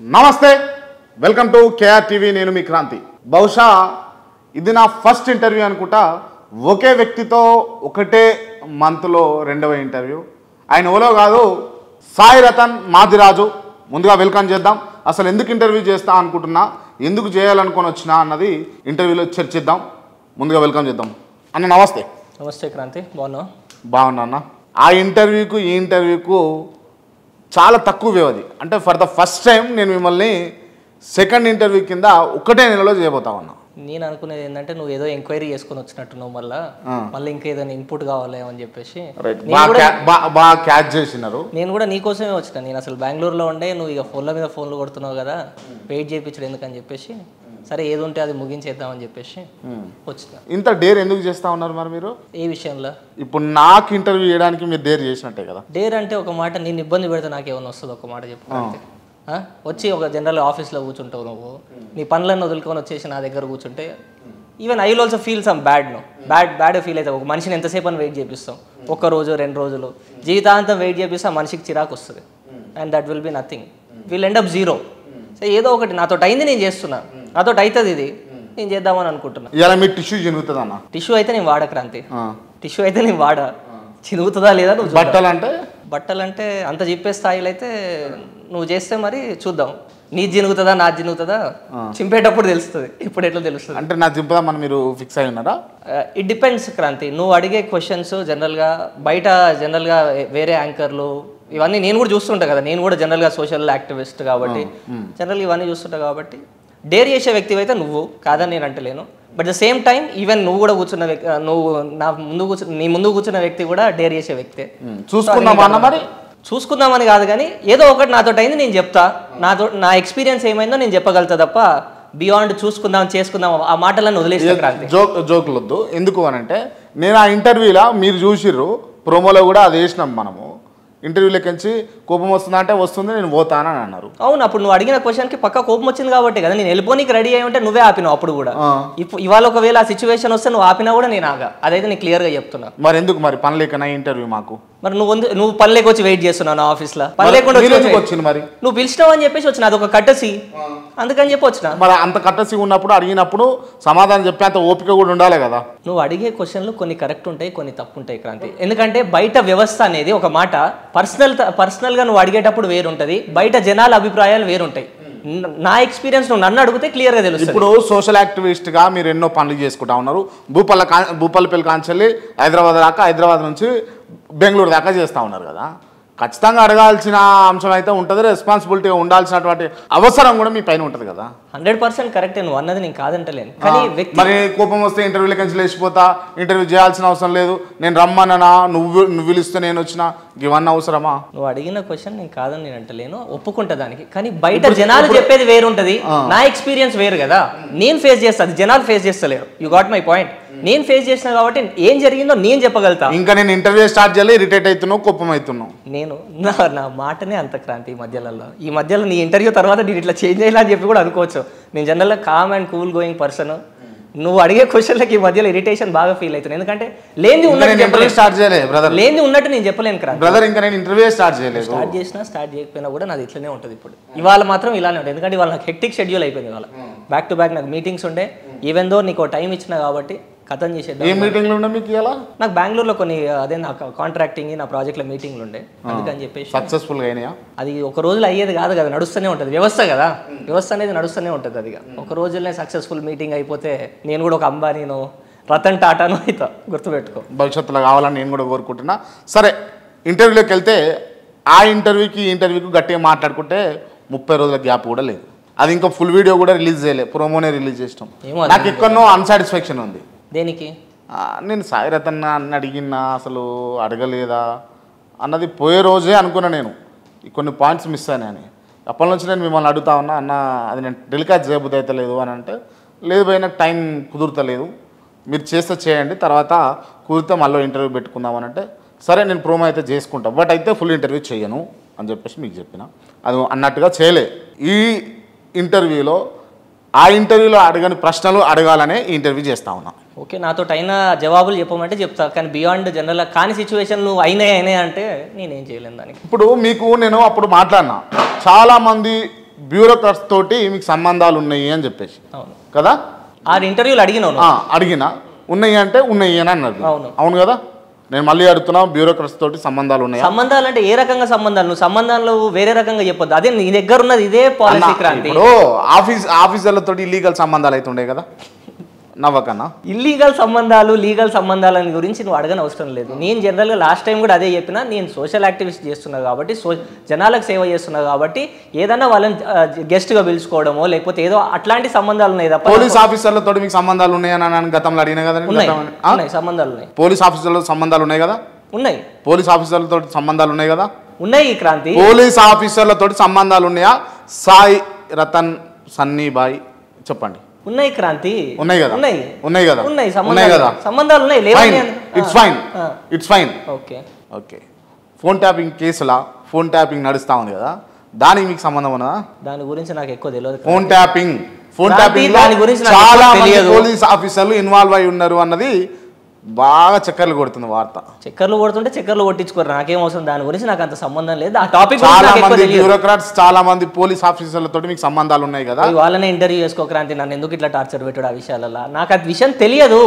నమస్తే, welcome to KR TV. నేను మీ క్రాంతి. బహుశా ఇది నా ఫస్ట్ ఇంటర్వ్యూ అనుకుంటా. ఒకే వ్యక్తితో ఒకటే మంత్లో రెండవ ఇంటర్వ్యూ. ఆయన ఓలో కాదు, సాయి రతన్ మాదిరాజు. ముందుగా వెల్కమ్ చేద్దాం. అసలు ఎందుకు ఇంటర్వ్యూ చేస్తా అనుకుంటున్నా, ఎందుకు చేయాలనుకొని వచ్చినా అన్నది ఇంటర్వ్యూలో చర్చిద్దాం. ముందుగా వెల్కమ్ చేద్దాం. అన్న నమస్తే. నమస్తే క్రాంతి, బాగున్నా అన్న. ఆ ఇంటర్వ్యూకు ఈ ఇంటర్వ్యూకు చాలా తక్కువ వ్యవధి. అంటే ఫర్ ద ఫస్ట్ టైం నేను మిమ్మల్ని సెకండ్ ఇంటర్వ్యూ కింద ఒకటే నెలలో చేయబోతా ఉన్నా. నేను అనుకునేది ఏంటంటే నువ్వు ఏదో ఎంక్వైరీ చేసుకుని వచ్చినట్టున్నావు, మళ్ళీ ఇంకా ఏదైనా ఇన్పుట్ కావాలి అని చెప్పేసి బాగా క్యాచ్ చేసినారు. నేను కూడా నీకోసమే వచ్చిన. నేను అసలు బెంగళూరులో ఉండే, నువ్వు ఇక ఫోన్ల మీద ఫోన్లు కొడుతున్నావు కదా, వెయిట్ చేయించడం ఎందుకని చెప్పేసి సరే ఏది ఉంటే అది ముగించేద్దామని చెప్పేసి వచ్చిన. ఇంత డేర్ ఎందుకు చేస్తా ఉన్నారు మరి మీరు? ఏ విషయంలో? ఇప్పుడు నాకు ఇంటర్వ్యూ చేయడానికి మీరు డేర్ చేసినట్టే కదా. డేర్ అంటే ఒక మాట, నేను ఇబ్బంది పెడితే నాకేమన్నా వస్తుంది? ఒక మాట చెప్పు. వచ్చి ఒక జనరల్ ఆఫీస్లో కూర్చుంటావు, నువ్వు నీ పనులను వదులుకొని వచ్చేసి నా దగ్గర కూర్చుంటే even I will also feel some bad. Bad feel అవుతావు. ఒక మనిషిని ఎంతసేపు అని వెయిట్ చేపిస్తాం? ఒక్క రోజు 2 రోజులు జీవితాంతం వెయిట్ చేపిస్తే ఆ మనిషికి చిరాకు వస్తుంది. And that will be nothing, will end up zero. So ఏదో ఒకటి నాతో అయింది, నేను చేస్తున్నా, నాతో అవుతుంది, ఇది నేను చేద్దామని అనుకుంటున్నా. ఇలా మీ టిష్యూ చినుగుతుంది అన్న? టిష్యూ అయితే నేను వాడ క్రాంతి, టిష్యూ అయితే నేను వాడ. చినుగుతుందా లేదా నువ్వు? బట్టలు అంటే అంత చెప్పే స్థాయిలో అయితే నువ్వు చేస్తే మరి చూద్దాం. నీ జినుగుతుందా నా జినుగుతుందా చింపేటప్పుడు తెలుస్తుంది. ఇప్పుడు ఎట్లా తెలుస్తుంది అంటే నా చింపదా మనం మీరు ఫిక్స్ అయి ఉన్నారా? It depends Kranthi. నువ్వు అడిగే క్వశ్చన్స్ జనరల్గా బయట జనరల్గా వేరే యాంకర్లు ఇవన్నీ నేను కూడా చూస్తుంటా కదా. నేను కూడా జనరల్గా సోషల్ యాక్టివిస్ట్ కాబట్టి జనరల్ ఇవన్నీ చూస్తుంటా కాబట్టి డేర్ చేసే వ్యక్తి అయితే నువ్వు కాదని నేను అంటలేను. But the same time even నువ్వు కూడా కూర్చున్న వ్యక్తి, నువ్వు నీ ముందు కూర్చున్న వ్యక్తి కూడా డేర్ చేసే వ్యక్తే. చూసుకుందామని కాదు కానీ ఏదో ఒకటి నాతో అయింది నేను చెప్తా. నా ఎక్స్పీరియన్స్ ఏమైందో నేను చెప్పగలుగుతా తప్ప బియాండ్ చూసుకుందాం చేసుకుందాం ఆ మాటలను వదిలేసి జోకులు వద్దు. ఎందుకు అని అంటే నేను ఆ ఇంటర్వ్యూలో మీరు చూసిర్రు, ప్రోమోలో కూడా అది వేసినాం మనము. ఇంటర్వ్యూలోకి కోపం వస్తుందా అంటే వస్తుంది, నేను పోతానని అన్నారు. అవును, అప్పుడు నువ్వు అడిగిన క్వశ్చన్కి పక్క కోపం వచ్చింది కాబట్టి కదా నేను వెళ్ళిపోనికి రెడీ అయ్యి ఉంటే నువ్వే ఆపినావు. అప్పుడు కూడా ఇవాళ ఒకవేళ ఆ సిచ్యువేషన్ వస్తే నువ్వు ఆపినా కూడా నేను ఆగా. అదైతే నేను క్లియర్గా చెప్తున్నా. మరి ఎందుకు మరి పని లేకనా ఇంటర్వ్యూ మాకు? మరి నువ్వు పని లేక వచ్చి వెయిట్ చేస్తున్నావు నా ఆఫీస్లో? పని లేకుండా వచ్చింది మరి నువ్వు పిలిచినావు అని చెప్పేసి వచ్చిన. అదొక కట్టసి, అందుకని చెప్పి వచ్చిన. మరి అంత కట్టసి ఉన్నప్పుడు అడిగినప్పుడు సమాధానం చెప్పే అంత ఓపిక కూడా ఉండాలి కదా. నువ్వు అడిగే క్వశ్చన్లు కొన్ని కరెక్ట్ ఉంటాయి, కొన్ని తప్పు ఉంటాయి క్రాంతి. ఎందుకంటే బయట వ్యవస్థ అనేది ఒక మాట, పర్సనల్గా నువ్వు అడిగేటప్పుడు వేరుంటుంది, బయట జనాల అభిప్రాయాలు వేరుంటాయి. నా ఎక్స్పీరియన్స్ నువ్వు నన్ను అడిగితే క్లియర్గా తెలుస్తుంది. ఇప్పుడు సోషల్ యాక్టివిస్ట్గా మీరు ఎన్నో పనులు చేసుకుంటా ఉన్నారు. భూపాలపల్లి కాంచెల్లి హైదరాబాద్ దాకా, హైదరాబాద్ నుంచి బెంగళూరు దాకా చేస్తూ ఉన్నారు కదా. ఖచ్చితంగా అడగాల్సిన అంశం అయితే ఉంటుంది, రెస్పాన్సిబిలిటీ ఉండాల్సినటువంటి అవసరం కూడా మీ పైన ఉంటుంది కదా. 100% కరెక్ట్, నువ్వు అన్నది నేను కాదంటలేను. కానీ మరి కోపం వస్తే ఇంటర్వ్యూలోకి నుంచి లేచిపోతా, ఇంటర్వ్యూ చేయాల్సిన అవసరం లేదు, నేను రమ్మన్నా, నువ్వు పిలిస్తే నేను వచ్చినా, ఇవన్నీ అవసరమా? నువ్వు అడిగిన క్వశ్చన్ నేను కాదని నేను అంటలేను, ఒప్పుకుంటా దానికి. కానీ బయట జనాలు చెప్పేది వేరుంటది, నా ఎక్స్పీరియన్స్ వేరు కదా. నేను ఫేస్ చేస్తా, జనాలు ఫేస్ చేస్తలేరు. You got my point. నేను ఫేస్ చేసిన కాబట్టి ఏం జరిగిందో నేను చెప్పగలుగుతా. ఇంకా నేను ఇంటర్వ్యూ స్టార్ట్ చేయాలి, ఇరిటేట్ అవుతున్నావు, కోపం అవుతున్నావు. నేను నా మాటనే అంత క్రాంతి. ఈ మధ్యలో నీ ఇంటర్వ్యూ తర్వాత నేను ఇట్లా చేంజ్ అయ్యేలా అని చెప్పి కూడా అనుకోవచ్చు. నేను జనరల్గా calm and cool going person. నువ్వు అడిగే క్వశ్చన్లకి ఈ మధ్యలో ఇరిటేషన్ బాగా ఫీల్ అవుతుంది. ఎందుకంటే లేని ఉన్నట్టు స్టార్ట్ చేయలేదు బ్రదర్, లేని ఉన్నట్టు నేను చెప్పలేను క్రాంతి. బ్రదర్ ఇంకా నేను ఇంటర్వ్యూ స్టార్ట్ చేయలేదు. స్టార్ట్ చేసినా స్టార్ట్ చేయకపోయినా కూడా నాది ఇట్లనే ఉంటుంది. ఇప్పుడు ఇవాళ మాత్రం ఇలానే ఉంటుంది. ఎందుకంటే ఇవాళ నాకు హెక్టిక్ షెడ్యూల్ అయిపోయింది. ఇవాళ బ్యాక్ టు బ్యాక్ నాకు మీటింగ్స్ ఉండే. ఈవెన్ దో నీకు టైం ఇచ్చినా కాబట్టి కథం చేసేది. ఏ మీటింగ్లు ఉండే మీకు? ఇలా నాకు బెంగళూరులో కొన్ని అదే నా కాంట్రాక్టింగ్, నా ప్రాజెక్ట్లో మీటింగ్లు ఉండే. అందుకని చెప్పేసి సక్సెస్ఫుల్గా అయినాయా? అది ఒక రోజులో అయ్యేది కాదు కదా, నడుస్తూనే ఉంటుంది వ్యవస్థ కదా. వ్యవస్థ అనేది నడుస్తూనే ఉంటుంది. అది ఒక రోజులోనే సక్సెస్ఫుల్ మీటింగ్ అయిపోతే నేను కూడా ఒక అంబానీనో రతన్ టాటానో అవుతా, గుర్తుపెట్టుకో. భవిష్యత్తులో కావాలని నేను కూడా కోరుకుంటున్నా. సరే, ఇంటర్వ్యూలోకి వెళ్తే ఆ ఇంటర్వ్యూకి ఈ ఇంటర్వ్యూకి గట్టిగా మాట్లాడుకుంటే 30 రోజుల గ్యాప్ కూడా లేదు. అది ఇంకా ఫుల్ వీడియో కూడా రిలీజ్ చేయలేదు, ప్రోమోనే రిలీజ్ చేసినాం. నాకు ఎక్కడనో అన్సాటిస్ఫాక్షన్ ఉంది. దేనికి? నేను సాయి రతన్ అన్న అడిగినా అసలు అడగలేదా అన్నది పోయే రోజే అనుకున్నా. నేను కొన్ని పాయింట్స్ మిస్ అయినాయని అప్పటి నుంచి నేను మిమ్మల్ని అడుగుతా ఉన్నా, అన్న అది నేను టెలికాస్ట్ చేయబుద్ధి అయితే లేదు అని అంటే, లేదు పోయి నాకు టైం కుదురుతలేదు, మీరు చేస్తే చేయండి, తర్వాత కుదిరితే మళ్ళీ ఇంటర్వ్యూ పెట్టుకుందామని అంటే, సరే నేను ప్రోమో అయితే చేసుకుంటా, బట్ అయితే ఫుల్ ఇంటర్వ్యూ చేయను అని చెప్పేసి మీకు చెప్పిన. అది అన్నట్టుగా చేయలే. ఈ ఇంటర్వ్యూలో ఆ ఇంటర్వ్యూలో అడగని ప్రశ్నలు అడగాలనే ఈ ఇంటర్వ్యూ చేస్తా ఉన్నా. ఓకే, నాతో అయిన జవాబులు చెప్పమంటే చెప్తా. కానీ బియాండ్ జనరల్గా కాని సిచ్యువేషన్లు అయినాయి అంటే నేనేం చేయలేను దానికి. ఇప్పుడు మీకు నేను అప్పుడు మాట్లాడినా, చాలామంది బ్యూరోక్రాట్స్ తోటి మీకు సంబంధాలు ఉన్నాయి అని చెప్పేసి అవును కదా. ఆ ఇంటర్వ్యూలు అడిగినాను. అడిగినా ఉన్నాయి అంటే ఉన్నాయి అని అన్నది. అవును అవును కదా. నేను మళ్ళీ అడుగుతున్నా, బ్యూరోక్రాట్స్ తోటి సంబంధాలు ఉన్నాయి. సంబంధాలు అంటే ఏ రకంగా సంబంధాలు? నువ్వు సంబంధాలు వేరే రకంగా చెప్పొద్దు. అదే నీ దగ్గర ఉన్నది ఇదే పాలసీ క్రాంతి. ఇప్పుడు ఆఫీసర్లతో ఇల్లీగల్ సంబంధాలు అయితే ఉండే కదా నవ్వకన్నా. ఇల్లీగల్ సంబంధాలు లీగల్ సంబంధాలని గురించి నువ్వు అడగని అవసరం లేదు. నేను జనరల్గా లాస్ట్ టైం కూడా అదే చెప్పినా, నేను సోషల్ యాక్టివిస్ట్ చేస్తున్నా కాబట్టి, జనాలకు సేవ చేస్తున్నా కాబట్టి, ఏదన్నా వాళ్ళని గెస్ట్గా పిలుచుకోవడమో లేకపోతే ఏదో అట్లాంటి సంబంధాలు ఉన్నాయి తప్ప. పోలీస్ ఆఫీసర్లతో మీకు సంబంధాలు ఉన్నాయని గతంలో అడిగినా కదా. ఉన్నాయి సంబంధాలు ఉన్నాయి. పోలీస్ ఆఫీసర్లతో సంబంధాలు ఉన్నాయి కదా. ఉన్నాయి. పోలీస్ ఆఫీసర్లతో సంబంధాలు ఉన్నాయి కదా. ఉన్నాయి క్రాంతి. పోలీస్ ఆఫీసర్లతో సంబంధాలు ఉన్నాయా? సాయి రతన్ సన్నీబాయ్ చెప్పండి. ఉన్నాయి క్రాంతి. ఉన్నాయి కదా. ఉన్నాయి కదా. ఉన్నాయి కదా. సంబంధాలు ఉన్నాయి. It's fine. Okay okay. Phone tapping కేసులా ఫోన్ ట్యాపింగ్ నడుస్తా ఉంది కదా, దానికి మీకు సంబంధం ఉన్నదా? దాని గురించి నాకు ఎక్కువ తెలియదు. ఫోన్ ట్యాపింగ్ దాని గురించి చాలా మంది పోలీస్ ఆఫీసర్లు ఇన్వాల్వ్ అయి ఉన్నారు అన్నది బాగా చక్కర్లు కొడుతుంది వార్త. చక్కర్లు కొడుతుంటే చక్కర్లు కొట్టించుకోరు, నాకేం అవసరం. దాని గురించి నాకు అంత సంబంధం లేదు. ఆ టాపిక్ చాలా మంది బ్యూరోక్రాట్స్, చాలా మంది పోలీస్ ఆఫీసర్లతో మీకు సంబంధాలు ఉన్నాయి కదా. వాళ్ళనే ఇంటర్వ్యూ చేసుకోక్రాంతి, నన్ను ఎందుకు ఇట్లా టార్చర్ పెట్టాడు ఆ విషయాలలో. నాకు ఆ విషయం తెలియదు.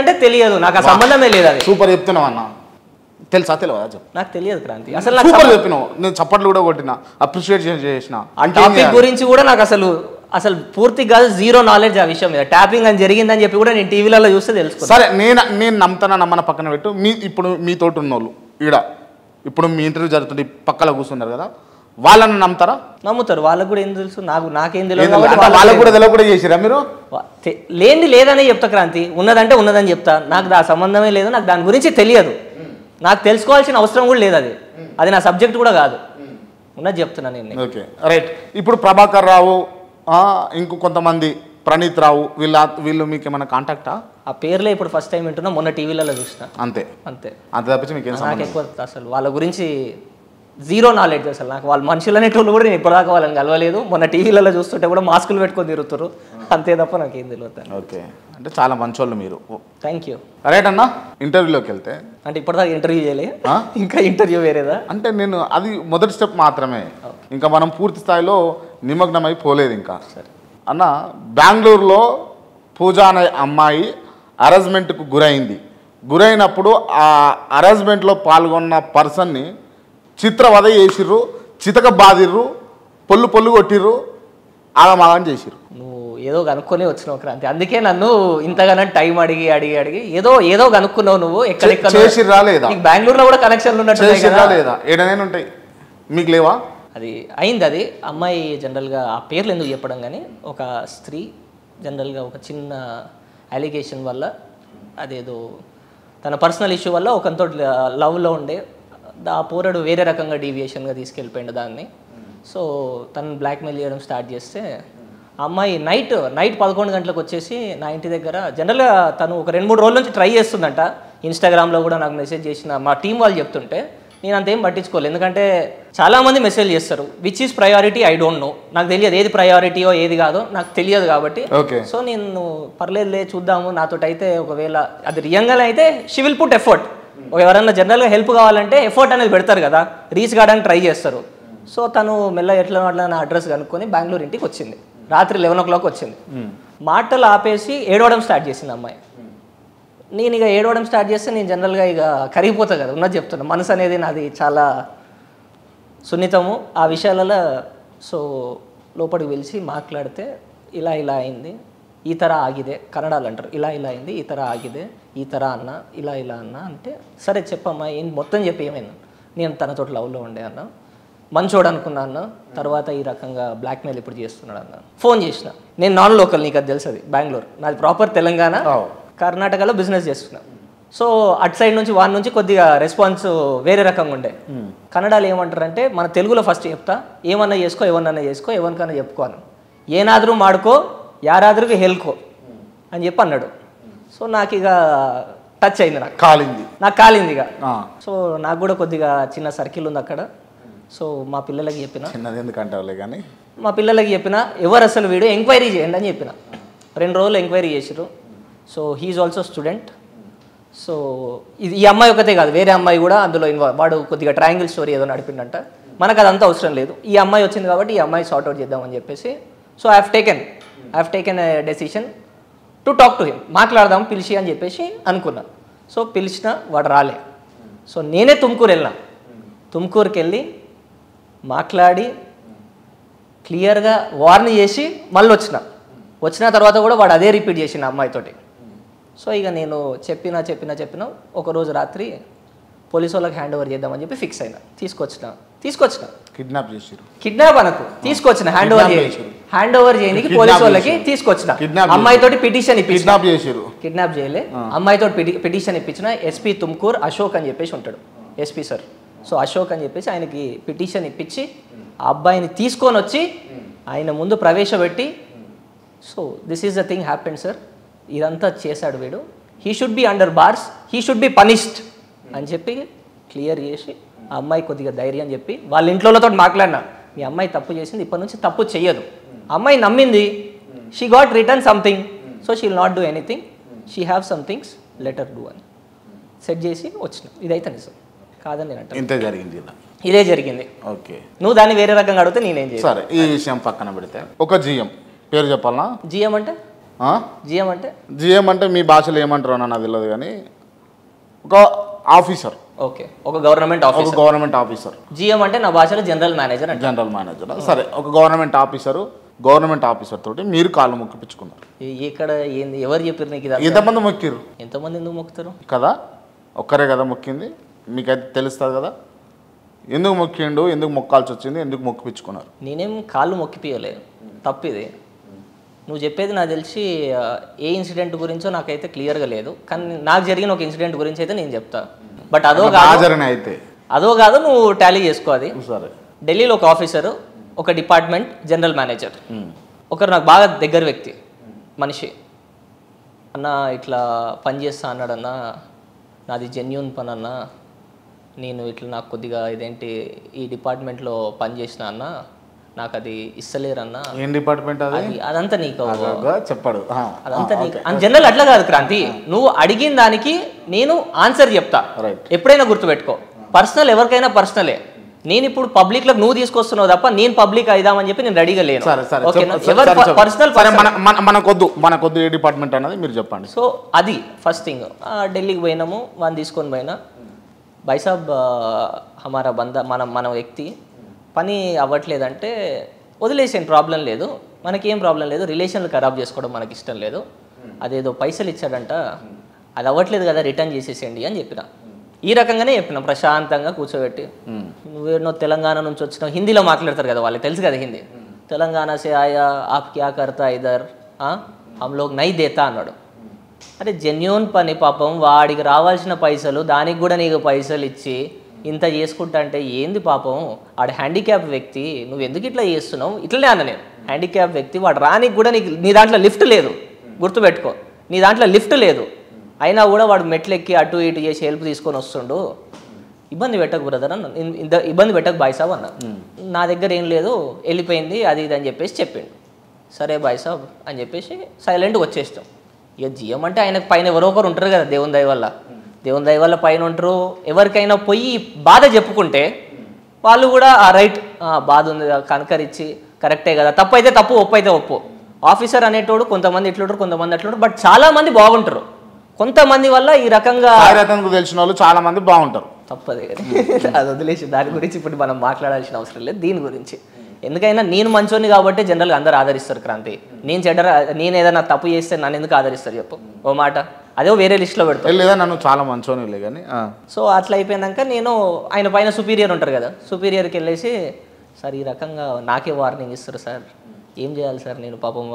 అంటే తెలియదు, నాకు ఆ సంబంధమే లేదు. అది సూపర్ చెప్తున్నావు అన్న. తెలుసా తెలియదా చెప్పు. నాకు తెలియదు క్రాంతి. అసలు సూపర్ చెప్పినావు. నేను చప్పట్లు కూడా కొట్టిన, అప్రిషియేట్ చేసిన. ఆ టాపిక్ గురించి కూడా నాకు అసలు పూర్తిగా జీరో నాలెడ్జ్ ఆ విషయం మీద. ట్యాపింగ్ అని జరిగిందని చెప్పి కూడా నేను టీవీలలో చూస్తే తెలుసుకున్నాను. సరే, నేను నమ్ముతానా నమ్మన పక్కన పెట్టు. ఇప్పుడు మీతోటి ఉన్నోళ్ళు ఈడ ఇప్పుడు మీ ఇంటర్వ్యూ జరుగుతుంటే పక్కన కూర్చున్నారు కదా, వాళ్ళని నమ్ముతారా? నమ్ముతారు. వాళ్ళకు కూడా ఏం తెలుసు, నాకేం తెలియదు. వాళ్ళకు కూడా తెలియ కూడా చేసిరా మీరు? లేనిది లేదనే చెప్తా క్రాంతి, ఉన్నదంటే ఉన్నదని చెప్తా. నాకు ఆ సంబంధమే లేదు, నాకు దాని గురించి తెలియదు, నాకు తెలుసుకోవాల్సిన అవసరం కూడా లేదు. అది నా సబ్జెక్ట్ కూడా కాదు, ఉన్నది చెప్తున్నా నేను. Okay right. ఇప్పుడు ప్రభాకర్ రావు, ఇంకో కొంతమంది ప్రణీత్ రావు, వీళ్ళు మీకు ఏమైనా కాంటాక్టా? ఆ పేర్లే ఇప్పుడు ఫస్ట్ టైం వింటున్నా, మొన్న టీవీలలో చూసిన. అంతే అంతే అంతే తప్పించి మీకు నాకు ఎక్కువ అసలు వాళ్ళ గురించి జీరో నాలెడ్జ్. అసలు నాకు వాళ్ళ మనుషులు అనేటోళ్ళు కూడా నేను ఇప్పటిదాకా వాళ్ళని కలవలేదు. మొన్న టీవీలలో చూస్తుంటే కూడా మాస్కులు పెట్టుకొని తిరుగుతారు, అంతే తప్ప నాకేం తెలియదు. ఓకే, అంటే చాలా మంచోళ్ళు మీరు. Thank you. రైట్ అన్న. ఇంటర్వ్యూలోకి వెళ్తే అంటే ఇప్పటిదాకా ఇంటర్వ్యూ చేయలే, ఇంకా ఇంటర్వ్యూ వేరేదా? అంటే నేను అది మొదటి స్టెప్ మాత్రమే, ఇంకా మనం పూర్తి స్థాయిలో నిమగ్నమై పోలేదు ఇంకా. అన్న, బెంగళూరులో పూజ అనే అమ్మాయి హరాస్మెంట్కు గురైనప్పుడు ఆ హరాస్మెంట్లో పాల్గొన్న పర్సన్ని చిత్రవధ చేసిర్రు, చితక బాదిర్రు, పొల్లు కొట్టిర్రు, ఆగమాగని చేసిర్రు. నువ్వు ఏదో కనుక్కొని వచ్చినావు క్రాంతి, అందుకే నన్ను ఇంతగానో టైం అడిగి ఏదో కనుక్కున్నావు నువ్వు. ఎక్కడెక్కడ చేసిర్రా లేదా? బెంగళూరులో కూడా కనెక్షన్లు ఉన్నట్టు లేదా? ఏడనైనా ఉంటాయి, మీకు లేవా? అది అయింది. అది అమ్మాయి జనరల్గా ఆ పేర్లు ఎందుకు చెప్పడం, కానీ ఒక స్త్రీ జనరల్గా ఒక చిన్న అలిగేషన్ వల్ల, అదేదో తన పర్సనల్ ఇష్యూ వల్ల ఒకరితో లవ్లో ఉండే ఆ పోరాడు వేరే రకంగా డీవియేషన్గా తీసుకెళ్ళిపోయిండు దాన్ని. సో తను బ్లాక్మెయిల్ చేయడం స్టార్ట్ చేస్తే, అమ్మాయి నైట్ 11 గంటలకు వచ్చేసి నా ఇంటి దగ్గర, జనరల్గా తను ఒక 2-3 రోజుల నుంచి ట్రై చేస్తుందంట. ఇన్స్టాగ్రామ్లో కూడా నాకు మెసేజ్ చేసిన మా టీం వాళ్ళు చెప్తుంటే నేను అంతేం పట్టించుకోలేదు, ఎందుకంటే చాలామంది మెసేజ్ చేస్తారు. Which is priority I don't no, నాకు తెలియదు ఏది ప్రయారిటీయో ఏది కాదో నాకు తెలియదు కాబట్టి. సో నేను పర్లేదులే చూద్దాము, నాతో అయితే ఒకవేళ అది రియంగా అయితే షీ విల్ పుట్ ఎఫర్ట్. ఎవరన్నా జనరల్గా హెల్ప్ కావాలంటే ఎఫర్ట్ అనేది పెడతారు కదా, రీచ్ కావడానికి ట్రై చేస్తారు. సో తను మెల్ల ఎట్లా నా అడ్రస్ కనుక్కొని బెంగళూరు ఇంటికి వచ్చింది. రాత్రి 11 o'clock వచ్చింది. మాటలు ఆపేసి ఏడవడం స్టార్ట్ చేసింది అమ్మాయి. నేను ఇక ఏడవడం స్టార్ట్ చేస్తే నేను జనరల్గా ఇక కరిగిపోతా కదా, ఉన్నది చెప్తున్నా. మనసు అనేది నాది చాలా సున్నితము ఆ విషయాలలో. సో లోపలికి పిలిచి మాట్లాడితే, ఇలా అయింది, ఈ ಥರ ಆಗಿದೆ, కన్నడలో అంటారు, ఇలా అయింది, ఈ ಥರ ఆಗಿದೆ, ఈ ಥರ అన్న, ఇలా అన్న అంటే, సరే చెప్పమ్మా ఏం మొత్తం చెప్పి ఏమైంది. నేను తనతో లవ్లో ఉండే అన్న, మంచోడు అనుకున్నా అన్న, తర్వాత ఈ రకంగా బ్లాక్మెయిల్ ఇప్పుడు చేస్తున్నాడు అన్న. ఫోన్ చేసిన, నేను నాన్ లోకల్, నీకు అది తెలుసు, అది బెంగళూరు, నాది ప్రాపర్ తెలంగాణ, కర్ణాటకలో బిజినెస్ చేస్తున్నా. సో అటు సైడ్ నుంచి వారి నుంచి కొద్దిగా రెస్పాన్స్ వేరే రకంగా ఉండే. కన్నడలో ఏమంటారంటే, మన తెలుగులో ఫస్ట్ చెప్తా, ఏమన్నా చేసుకో, ఎవరికన్నా చెప్పుకోను, ఏనాದರೂ ಮಾಡ್ಕೋ, యారాదరికి హెల్కో అని చెప్పి అన్నాడు. సో నాకు ఇక టచ్ అయింది, నాకు కాలింది ఇక. సో నాకు కూడా కొద్దిగా చిన్న సర్కిల్ ఉంది అక్కడ. సో మా పిల్లలకి చెప్పిన, కానీ మా పిల్లలకి చెప్పిన, ఎవరు అసలు వీడు, ఎంక్వైరీ చేయండి అని చెప్పిన. 2 రోజులు ఎంక్వైరీ చేసిరు. So he's also student. So ఈ అమ్మాయి ఒకతే కాదు, వేరే అమ్మాయి కూడా అందులో ఇన్వాల్వ్. వాడు కొద్దిగా ట్రయాంగిల్ స్టోరీ ఏదో నడిపిండంట. మనకు అదంతా అవసరం లేదు, ఈ అమ్మాయి వచ్చింది కాబట్టి ఈ అమ్మాయి సార్ట్అవుట్ చేద్దామని చెప్పేసి so I have taken a decision to talk to him, మాట్లాడదాం పిలిచి అని చెప్పేసి అనుకున్నా. సో పిలిచిన వాడు రాలే. సో నేనే తుమ్కూరు వెళ్ళినా. తుమ్కూరుకి వెళ్ళి మాట్లాడి క్లియర్గా వార్న్ చేసి మళ్ళీ వచ్చిన తర్వాత కూడా వాడు అదే రిపీట్ చేసిన అమ్మాయితోటి. సో ఇక నేను చెప్పిన ఒకరోజు రాత్రి పోలీసు వాళ్ళకి హ్యాండ్ ఓవర్ చేద్దామని చెప్పి ఫిక్స్ అయినా. తీసుకొచ్చిన కిడ్నాప్ అనకు, తీసుకొచ్చిన హ్యాండ్ ఓవర్ చేయడానికి పోలీసు వాళ్ళకి తీసుకొచ్చిన. అమ్మాయితోటి పిటిషన్ కిడ్నాప్ చేయలే, అమ్మాయితో పిటిషన్ ఇప్పించిన. ఎస్పీ తుమ్కూర్ అశోక్ అని చెప్పేసి ఉంటాడు, ఎస్పీ సార్. సో అశోక్ అని చెప్పేసి ఆయనకి పిటిషన్ ఇప్పించి ఆ అబ్బాయిని తీసుకొని వచ్చి ఆయన ముందు ప్రవేశపెట్టి, so this is the thing happened sir, ఇదంతా చేశాడు వీడు, he should be under bars, he should be punished అని చెప్పి క్లియర్ చేసి ఆ అమ్మాయి కొద్దిగా ధైర్యం చెప్పి వాళ్ళ ఇంట్లోతో మాట్లాడినా, మీ అమ్మాయి తప్పు చేసింది, ఇప్పటి నుంచి తప్పు చెయ్యదు. అమ్మాయి నమ్మింది, she got return something, so she will not do anything, she have some things letter do అని సెట్ చేసి వచ్చిన. ఇదైతే నిజం కాదని నేను అంటే ఇంతే జరిగింది, ఇదే జరిగింది. ఓకే, నువ్వు దాన్ని వేరే రకంగా అడిగితే నేనేం చేయాలి? సరే, ఈ విషయం పక్కన పెడితే ఒక జిఎం పేరు చెప్పాలనా? జిఎం అంటే మీ భాషలో ఏమంటారు అని నాకు తెలియదు, కానీ ఒక ఆఫీసర్. ఓకే, ఒక గవర్నమెంట్ ఆఫీసర్. జిఎం అంటే నా భాషలో జనరల్ మేనేజర్. సరే, ఒక గవర్నమెంట్ ఆఫీసర్ తోటి మీరు కాళ్ళు మొక్కిపించుకున్నారు. ఇక్కడ ఏంది, ఎవరు చెప్పారు నీకు? ఎంతమంది మొక్కిరు? ఎంతమంది ఎందుకు మొక్కుతారు కదా, ఒక్కరే కదా మొక్కింది, మీకైతే తెలుస్తుంది కదా ఎందుకు మొక్కిండు, ఎందుకు మొక్కాల్సి వచ్చింది, ఎందుకు మొక్కిపించుకున్నారు? నేనేం కాళ్ళు మొక్కిపియలేదు, తప్పిది. నువ్వు చెప్పేది నాకు తెలిసి ఏ ఇన్సిడెంట్ గురించో నాకైతే క్లియర్గా లేదు, కానీ నాకు జరిగిన ఒక ఇన్సిడెంట్ గురించి అయితే నేను చెప్తా. బట్ అదో కాదు, నువ్వు టాలీ చేసుకో. అది సరే, ఢిల్లీలో ఒక ఆఫీసరు, ఒక డిపార్ట్మెంట్ జనరల్ మేనేజర్, ఒకరు నాకు బాగా దగ్గర వ్యక్తి మనిషి. అన్న ఇట్లా పని చేస్తా అన్నాడన్నా, నాది జెన్యూన్ పని అన్న, నేను ఇట్లా నాకు కొద్దిగా ఇదేంటి ఈ డిపార్ట్మెంట్లో పని చేసిన అన్న, నాకు అది ఇస్తలేరన్నా. ఏం డిపార్ట్మెంట్ అది? అదంతా నీకు చెప్పాడు, అదంతా నీకు జనరల్ అట్లా కాదు క్రాంతి. నువ్వు అడిగిన దానికి నేను ఆన్సర్ చెప్తా, ఎప్పుడైనా గుర్తుపెట్టుకో. పర్సనల్ ఎవరికైనా పర్సనలే. నేను ఇప్పుడు పబ్లిక్ లో నువ్వు తీసుకొస్తున్నావు తప్ప నేను పబ్లిక్ అయిదామని చెప్పి నేను రెడీగా లేను. మనకొద్దు ఏ డిపార్ట్మెంట్ అన్నది మీరు చెప్పండి. సో అది ఫస్ట్ థింగ్. ఢిల్లీకి పోయినాము, వాడిని తీసుకొని పోయినా. బైసాబ్ హమారా బందా, మన వ్యక్తి పని అవ్వట్లేదంటే వదిలేసాను, ప్రాబ్లం లేదు, మనకేం ప్రాబ్లం లేదు, రిలేషన్లు ఖరాబ్ చేసుకోవడం మనకి ఇష్టం లేదు, అదేదో పైసలు ఇచ్చాడంట, అది అవ్వట్లేదు కదా, రిటర్న్ చేసేసేయండి అని చెప్పిన. ఈ రకంగానే చెప్పిన, ప్రశాంతంగా కూర్చోబెట్టి. నువ్వేనో తెలంగాణ నుంచి వచ్చినావు, హిందీలో మాట్లాడతారు కదా, వాళ్ళకి తెలుసు కదా హిందీ. తెలంగాణ సే ఆయా, ఆప్ క్యా కర్తా ఇదర్, హమ్ లోగ్ నై దేతా అన్నాడు. అరే జెన్యూన్ పని, పాపం వాడికి రావాల్సిన పైసలు, దానికి కూడా నీకు పైసలు ఇచ్చి ఇంత చేసుకుంటా అంటే ఏంది పాపం, వాడు హ్యాండిక్యాప్ వ్యక్తి, నువ్వు ఎందుకు ఇట్లా చేస్తున్నావు? ఇట్లనే అన్న నేను, హ్యాండిక్యాప్ వ్యక్తి, వాడు రానికి కూడా నీ దాంట్లో లిఫ్ట్ లేదు, గుర్తుపెట్టుకో, నీ దాంట్లో లిఫ్ట్ లేదు, అయినా కూడా వాడు మెట్లెక్కి అటు ఇటు చేసి హెల్ప్ తీసుకొని వస్తుండు, ఇబ్బంది పెట్టకు బ్రదర్ అన్న, ఇబ్బంది పెట్టకు బాయ్ సాబ్ అన్న, నా దగ్గర ఏం లేదు, వెళ్ళిపోయింది అది ఇది అని చెప్పేసి చెప్పిండు. సరే బాయ్ సాబ్ అని చెప్పేసి సైలెంట్గా వచ్చేస్తాం. ఇక జిఎం అంటే ఆయనకు పైన ఎవరో ఒకరు ఉంటారు కదా, దేవుని దయ వల్ల పైన ఉంటారు. ఎవరికైనా పోయి బాధ చెప్పుకుంటే వాళ్ళు కూడా రైట్, బాధ ఉంది కనకరించి, కరెక్టే కదా, తప్పు అయితే తప్పు, ఒప్పు అయితే ఒప్పు. ఆఫీసర్ అనేటోడు కొంతమంది ఇట్లుంటారు, కొంతమంది అట్లుంటారు, బట్ చాలా మంది బాగుంటారు. కొంతమంది వల్ల ఈ రకంగా తెలిసిన వాళ్ళు చాలా మంది బాగుంటారు, తప్పదే కదా. అది వదిలేసి దాని గురించి ఇప్పుడు మనం మాట్లాడాల్సిన అవసరం లేదు. దీని గురించి ఎందుకైనా నేను మంచోని కాబట్టి జనరల్గా అందరూ ఆదరిస్తారు క్రాంతి. నేను ఏదైనా తప్పు చేస్తే నన్ను ఎందుకు ఆదరిస్తారు చెప్పు, ఓ మాట. అదే వేరే లిస్ట్లో పెడతాను లేదా, నన్ను చాలా మంచోని కానీ. సో అట్లా అయిపోయినాక నేను ఆయన పైన సుపీరియర్ ఉంటారు కదా, సుపీరియర్కి వెళ్ళేసి సార్ ఈ రకంగా నాకే వార్నింగ్ ఇస్తారు సార్, ఏం చేయాలి సార్, నేను పాపం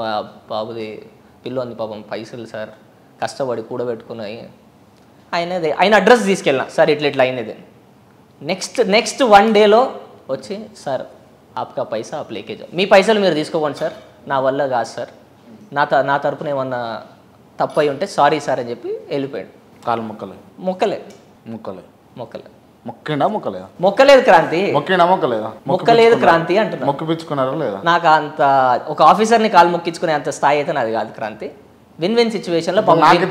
బాబుది పిల్లోంది పాపం పైసలు సార్ కష్టపడి కూడబెట్టుకున్నాయి. ఆయన అడ్రస్ తీసుకెళ్ళినా, సార్ ఇట్లా అయినది. నెక్స్ట్ 1 డేలో వచ్చి సార్ ఆప్కా పైసా ఆప్ లేకే జాओ, మీ పైసలు మీరు తీసుకోకండి సార్, నా వల్ల కాదు సార్, నా తరపున ఏమన్నా తప్పై ఉంటే సారీ సార్ అని చెప్పి వెళ్ళిపోయాడు. కాలు మొక్కలేదు క్రాంతి, మొక్కలేదు క్రాంతి అంటున్నా. మొక్కిపించుకున్నారా లేదా? నాకు అంత ఒక ఆఫీసర్ని కాలు మొక్కించుకునే అంత స్థాయి అయితే నాది కాదు క్రాంతి. విన్ సిచ్యువేషన్లో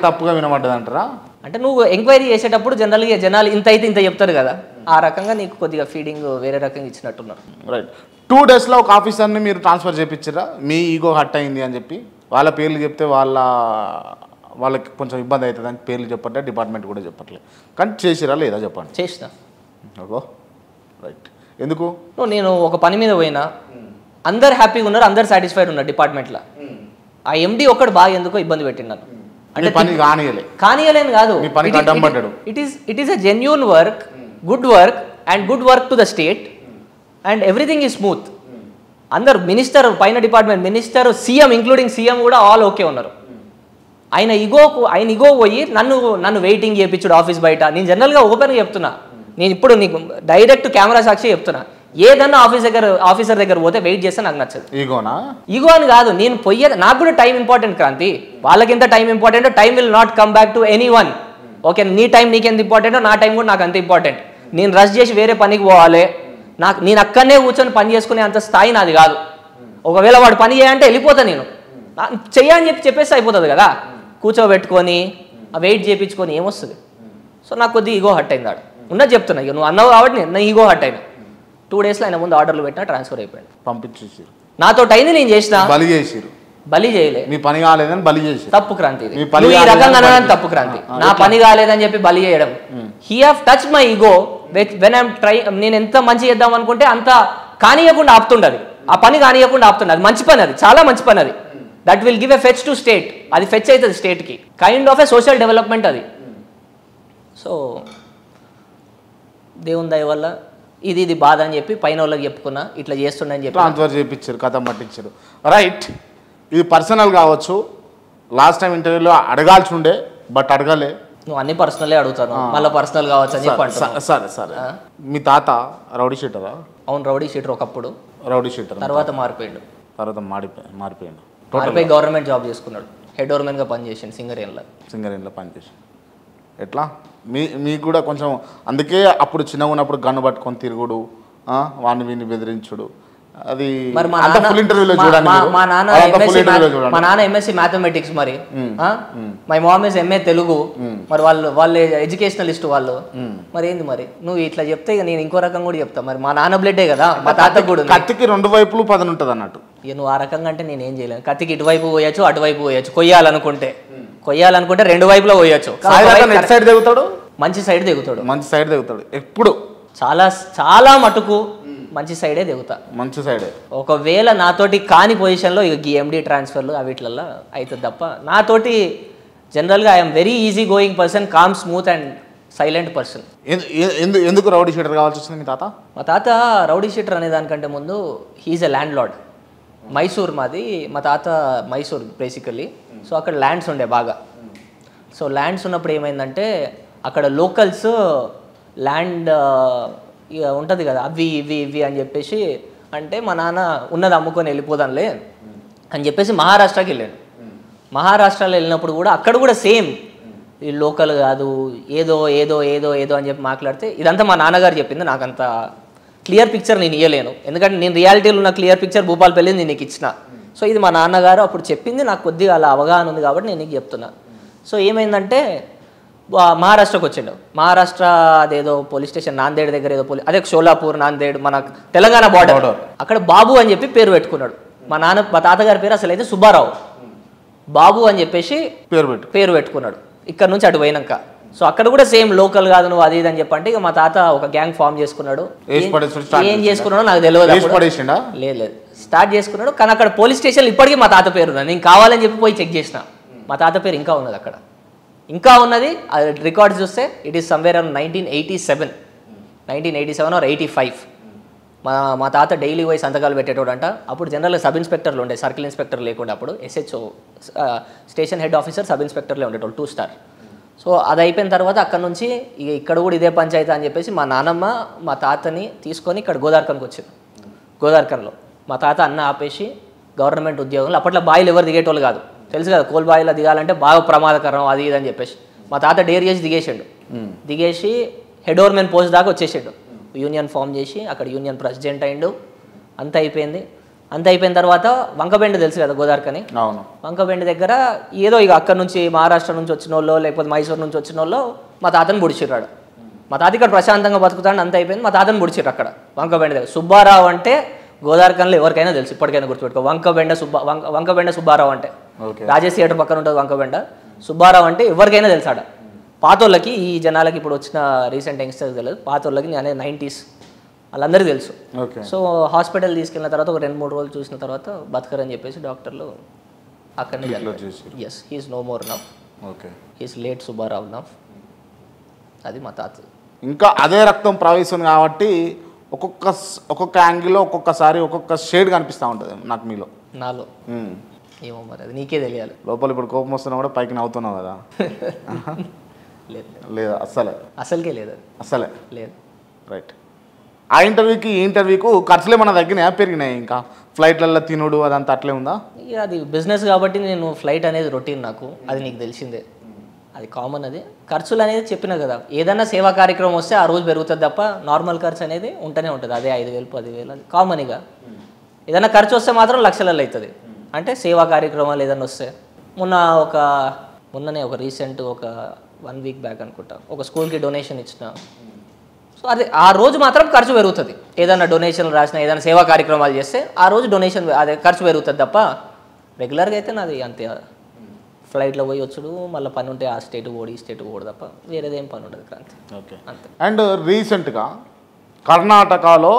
తప్పుగా వినబడ్డది అంటారా? అంటే నువ్వు ఎంక్వైరీ చేసేటప్పుడు జనరల్గా జనాలు ఇంత అయితే ఇంత చెప్తారు కదా, ఆ రకంగా నీకు కొద్దిగా ఫీడింగ్ వేరే రకంగా ఇచ్చినట్టున్నారు. రైట్. 2 డేస్లో ఒక ఆఫీసర్ని మీరు ట్రాన్స్ఫర్ చేయించారా మీ ఈగో హట్ అయింది అని చెప్పి? వాళ్ళ పేర్లు చెప్తే వాళ్ళకి కొంచెం ఇబ్బంది అవుతుంది అని పేర్లు చెప్పట్లే, డిపార్ట్మెంట్ కూడా చెప్పట్లేదు, కానీ చేసిరా లేదా చెప్పండి. చేసిన. ఓహో రైట్. ఎందుకు? నేను ఒక పని మీద పోయినా, అందరు హ్యాపీగా ఉన్నారు, అందరు సాటిస్ఫైడ్ ఉన్నారు డిపార్ట్మెంట్లో. ఆ ఎండి ఒక్కడు బాగా ఎందుకో ఇబ్బంది పెట్టినాను. అంటే పని కానియలేను కాదు, it is a genuine work, good work to the state and everything is smooth. అందరు మినిస్టర్, పైన department minister, CM including CM కూడా ఆల్ ఓకే ఉన్నారు. ఆయన ఇగో పోయి నన్ను వెయిటింగ్ చేయించుడు ఆఫీస్ బయట. నేను జనరల్గా ఓపెన్గా చెప్తున్నా, నేను ఇప్పుడు నీకు డైరెక్ట్ కెమెరా సాక్షి చెప్తున్నా, ఏదన్నా ఆఫీసర్ దగ్గర పోతే వెయిట్ చేస్తే నాకు నచ్చదు. ఈగో అని కాదు, నేను నాకు కూడా టైం ఇంపార్టెంట్ క్రాంతి. వాళ్ళకి ఎంత టైం ఇంపార్టెంటో time will not come back to any one. Okay, నీ టైం నీకెంత ఇంపార్టెంటో నా టైం కూడా నాకు అంత ఇంపార్టెంట్. నేను రష్ చేసి వేరే పనికి పోవాలి, నేను అక్కడనే కూర్చొని పని చేసుకునే అంత స్థాయి నాది కాదు. ఒకవేళ వాడు పని చేయాలంటే వెళ్ళిపోతా, నేను చెయ్యని చెప్పేస్తే అయిపోతుంది కదా. కూర్చోబెట్టుకొని వెయిట్ చేయించుకొని ఏమొస్తుంది? సో నాకు కొద్దిగా ఈగో హట్ అయింది. ఆడు ఉన్నది చెప్తున్నా, ఇక నువ్వు అన్నావు కాబట్టి నా ఈగో హట్ అయినా. 2 డేస్లో ఆయన ముందు ఆర్డర్లు పెట్టినా ట్రాన్స్ఫర్ అయిపోయాడు. పంపించేసి నాతో అయింది, నేను చేసిన. బలి చేయలే, మీ పని కాలేదని బలి చేసి తప్పు క్రాంతి. నువ్వు ఈ రకంగా తప్పు క్రాంతి. నా పని కాలేదని చెప్పి బలి చేయడం. He have touch my ego when I'm try. నేను ఎంత మంచి చేద్దాం అనుకుంటే అంత కానియకుండా ఆపుతుండదు, ఆ పని కానియకుండా ఆపుతుండదు. అది మంచి పని, అది చాలా మంచి పని. అది that will give a fetch to state. అది ఫెచ్ అవుతుంది స్టేట్కి, kind of a social development అది. సో దేవుని దయ వల్ల ఇది బాధ అని చెప్పి పైన వాళ్ళకి చెప్పుకున్నా, ఇట్లా చేస్తుండని చెప్పి ట్రాన్స్ఫర్ చేయించారు, కథ పట్టించారు. రైట్. ఇది పర్సనల్ కావచ్చు, లాస్ట్ టైం ఇంటర్వ్యూలో అడగాల్సి ఉండే బట్ అడగలే. నువ్వు అన్ని పర్సనలే అడుగుతాను, మళ్ళీ పర్సనల్ కావచ్చు అని చెప్పి. సరే. మీ తాత రౌడీ షీటరా? అవును, రౌడీ షీటర్ ఒకప్పుడు. రౌడీ షీటర్ తర్వాత మారిపోయాడు. మారిపోయి గవర్నమెంట్ జాబ్ చేసుకున్నాడు. హెడ్ ఓవర్మెన్గా పనిచేసాడు సింగరేణిలో పనిచేసి. ఎట్లా మీకు కూడా కొంచెం, అందుకే అప్పుడు చిన్నగా ఉన్నప్పుడు గన్ను పట్టుకొని తిరుగుడు, వాడిని వీడిని బెదిరించుడు, అది మా నాన్న ఎంఎస్సి మ్యాథమెటిక్స్, మరి my mom is MA Telugu. మరి వాళ్ళు ఎడ్యుకేషనలిస్ట్ వాళ్ళు. మరి ఏంది మరి నువ్వు ఇట్లా చెప్తే ఇక నేను ఇంకో రకం కూడా చెప్తా. మరి మా నాన్న బ్లడ్డే కదా, మా తాత కూడా. కత్తికి 2 వైపులు పదను ఉంటుంది అన్నట్టు. ఇక నువ్వు ఆ రకంగా అంటే నేను ఏం చేయలేను. కత్తికి ఇటువైపు పోయచ్చు, అటువైపు పోయచ్చు. కొయ్యాలనుకుంటే 2 వైపులో పోయచ్చు. మంచి సైడ్ దిగుతాడు ఎప్పుడు. చాలా మటుకు మంచి సైడే దిగుతా. మంచి సైడే. ఒకవేళ నాతోటి కాని పొజిషన్లో ఇక ఎండి ట్రాన్స్ఫర్లు అవిట్లలో అవుతుంది తప్ప, నాతోటి జనరల్గా I'm very easy going person, calm, smooth and silent person. ఎందుకు రౌడీ షీటర్ కావాల్సి వచ్చింది మీ తాత? మా తాత రౌడీ షీటర్ అనే దానికంటే ముందు he's a landlord. Mysore మాది, మా తాత మైసూర్ బేసికల్లీ. సో అక్కడ ల్యాండ్స్ ఉండే బాగా. సో ల్యాండ్స్ ఉన్నప్పుడు ఏమైందంటే అక్కడ లోకల్స్ ల్యాండ్ ఉంటుంది కదా, అవి ఇవి అని చెప్పేసి అంటే మా నాన్న ఉన్నది అమ్ముకొని వెళ్ళిపోదాంలే అని చెప్పేసి మహారాష్ట్రకి వెళ్ళాడు. మహారాష్ట్రలో వెళ్ళినప్పుడు కూడా అక్కడ కూడా సేమ్, ఈ లోకల్ కాదు, ఏదో ఏదో ఏదో ఏదో అని చెప్పి మాట్లాడితే ఇదంతా మా నాన్నగారు చెప్పింది. నాకంత క్లియర్ పిక్చర్ నేను ఇవ్వలేను, ఎందుకంటే నేను రియాలిటీలో ఉన్న క్లియర్ పిక్చర్ భూపాలపల్లి నేను నీకు ఇచ్చిన. సో ఇది మా నాన్నగారు అప్పుడు చెప్పింది, నాకు కొద్దిగా అలా అవగాహన ఉంది కాబట్టి నేను నీకు చెప్తున్నా. సో ఏమైందంటే మహారాష్ట్రకి వచ్చిండు. మహారాష్ట్ర అదేదో పోలీస్ స్టేషన్, నాందేడ్ దగ్గర ఏదో అదే షోలాపూర్, నాందేడ్, మన తెలంగాణ బార్డర్. అక్కడ బాబు అని చెప్పి పేరు పెట్టుకున్నాడు. మా తాతగారి పేరు అసలు అయితే సుబ్బారావు. బాబు అని చెప్పేసి పేరు పెట్టుకున్నాడు ఇక్కడ నుంచి అటు పోయినాక. సో అక్కడ కూడా సేమ్ లోకల్ కాదు నువ్వు అది ఇది అని చెప్పంటే ఇక మా తాత ఒక గ్యాంగ్ ఫామ్ చేసుకున్నాడు. ఏం చేసుకున్నాడో నాకు తెలియదు. లేదు స్టార్ట్ చేసుకున్నాడు, కానీ అక్కడ పోలీస్ స్టేషన్ ఇప్పటికీ మా తాత పేరు ఉన్నది. నేను కావాలని చెప్పి పోయి చెక్ చేసిన, మా తాత పేరు ఇంకా ఉన్నది అక్కడ, ఇంకా ఉన్నది. రికార్డ్స్ చూస్తే it is somewhere around 1987 or 85. మా తాత డైలీ పోయి సంతకాలు పెట్టేటోడంట. అప్పుడు జనరల్గా సబ్ ఇన్స్పెక్టర్లు ఉండే, సర్కిల్ ఇన్స్పెక్టర్ లేకుండా అప్పుడు SHO station head officer sub ఇన్స్పెక్టర్లే ఉండేటోళ్ళు 2 స్టార్. సో అది అయిపోయిన తర్వాత అక్కడ నుంచి ఇక ఇక్కడ కూడా ఇదే పంచాయతీ అని చెప్పేసి మా నాన్నమ్మ మా తాతని తీసుకొని ఇక్కడ గోదావరిఖాన్కి వచ్చింది. గోదావరిఖాన్లో మా తాత అన్న ఆపేసి గవర్నమెంట్ ఉద్యోగంలో, అప్పట్లో బాయిలు ఎవరు దిగేటోళ్ళు కాదు, తెలుసు కదా, కోల్ బాయిలో దిగాలంటే బాగా ప్రమాదకరం అది ఇది అని చెప్పేసి మా తాత డేర్ చేసి దిగేసి హెడ్ ఓవర్మెన్ పోస్ట్ దాకా వచ్చేసాడు. యూనియన్ ఫామ్ చేసి అక్కడ యూనియన్ ప్రెసిడెంట్ అయిండు. అంత అయిపోయిన తర్వాత వంకబెండ తెలుసు కదా గోదావరిఖని, వంకబెండ దగ్గర ఏదో ఇక అక్కడ నుంచి మహారాష్ట్ర నుంచి వచ్చిన వాళ్ళు లేకపోతే మైసూర్ నుంచి వచ్చిన వాళ్ళు మా తాతను పొడిచిర్రాడు. మా తాత ఇక్కడ ప్రశాంతంగా బతుకుతాడు, అంత అయిపోయింది. మా తాతను ముడిచిర్రు అక్కడ వంకబెండ దగ్గర. సుబ్బారావు అంటే గోదావరిఖనిలో ఎవరికైనా తెలుసు, ఇప్పటికైనా గుర్తుపెట్టుకో. వంకబెండ సుబ్బారావు అంటే రాజేష్ థియేటర్ పక్కన ఉంటుంది వంకబెండ. సుబ్బారావు అంటే ఎవరికైనా తెలుసాడ. పాతోళ్ళకి, ఈ జనాలకి ఇప్పుడు వచ్చిన రీసెంట్ యంగ్స్టర్స్ తెలియదు, పాతోళ్ళకి నేను 90s వాళ్ళందరికీ తెలుసు. సో హాస్పిటల్ తీసుకెళ్ళిన తర్వాత ఒక 2-3 రోజులు చూసిన తర్వాత బతకరని చెప్పేసి డాక్టర్లు అక్కడనే yes he's no more now, he's late Subbarao now. అది మా తాత. ఇంకా అదే రక్తం ప్రవహిస్తుంది కాబట్టి ఒక్కొక్క యాంగిల్లో ఒక్కొక్కసారి ఒక్కొక్క షేడ్ కనిపిస్తూ ఉంటుంది నాకు మీలో, నాలో. ఏమో మరి అది నీకే తెలియాలి. లోపల ఇప్పుడు కోపం వస్తున్నా కూడా పైకి నవ్వుతున్నావు కదా? లేదు అస్సలకే లేదు, అస్సలే లేదు. రైట్. ఆ ఇంటర్వ్యూకి ఈ ఇంటర్వ్యూకు ఖర్చులు ఏమన్నా తగ్గినాయా పెరిగినాయి? ఇంకా ఫ్లైట్లలో తినుడు అదంతా అట్లే ఉందా? ఇక అది బిజినెస్ కాబట్టి నేను ఫ్లైట్ అనేది రొటీన్ నాకు, అది నీకు తెలిసిందే, అది కామన్. అది ఖర్చులు అనేది చెప్పినా కదా, ఏదైనా సేవా కార్యక్రమం వస్తే ఆ రోజు పెరుగుతుంది తప్ప నార్మల్ ఖర్చు అనేది ఉంటూనే ఉంటుంది. అదే 5,000 10,000 అది కామన్. ఇక ఏదైనా ఖర్చు వస్తే మాత్రం లక్షలలో అవుతుంది. అంటే సేవా కార్యక్రమాలు ఏదైనా వస్తే మొన్ననే ఒక రీసెంట్ ఒక 1 వీక్ బ్యాక్ అనుకుంటా ఒక స్కూల్కి డొనేషన్ ఇచ్చిన. సో అది ఆ రోజు మాత్రం ఖర్చు పెరుగుతుంది. ఏదైనా డొనేషన్లు రాసినా ఏదైనా సేవా కార్యక్రమాలు చేస్తే ఆ రోజు డొనేషన్ అదే ఖర్చు పెరుగుతుంది తప్ప రెగ్యులర్గా అయితే నాది అంతే. ఫ్లైట్లో పోయి వచ్చుడు, మళ్ళీ పని ఉంటే ఆ స్టేట్ పోడు ఈ స్టేట్ పోడు తప్ప వేరేదేం పని ఉండదు క్రాంతి. ఓకే. అండ్ రీసెంట్గా కర్ణాటకలో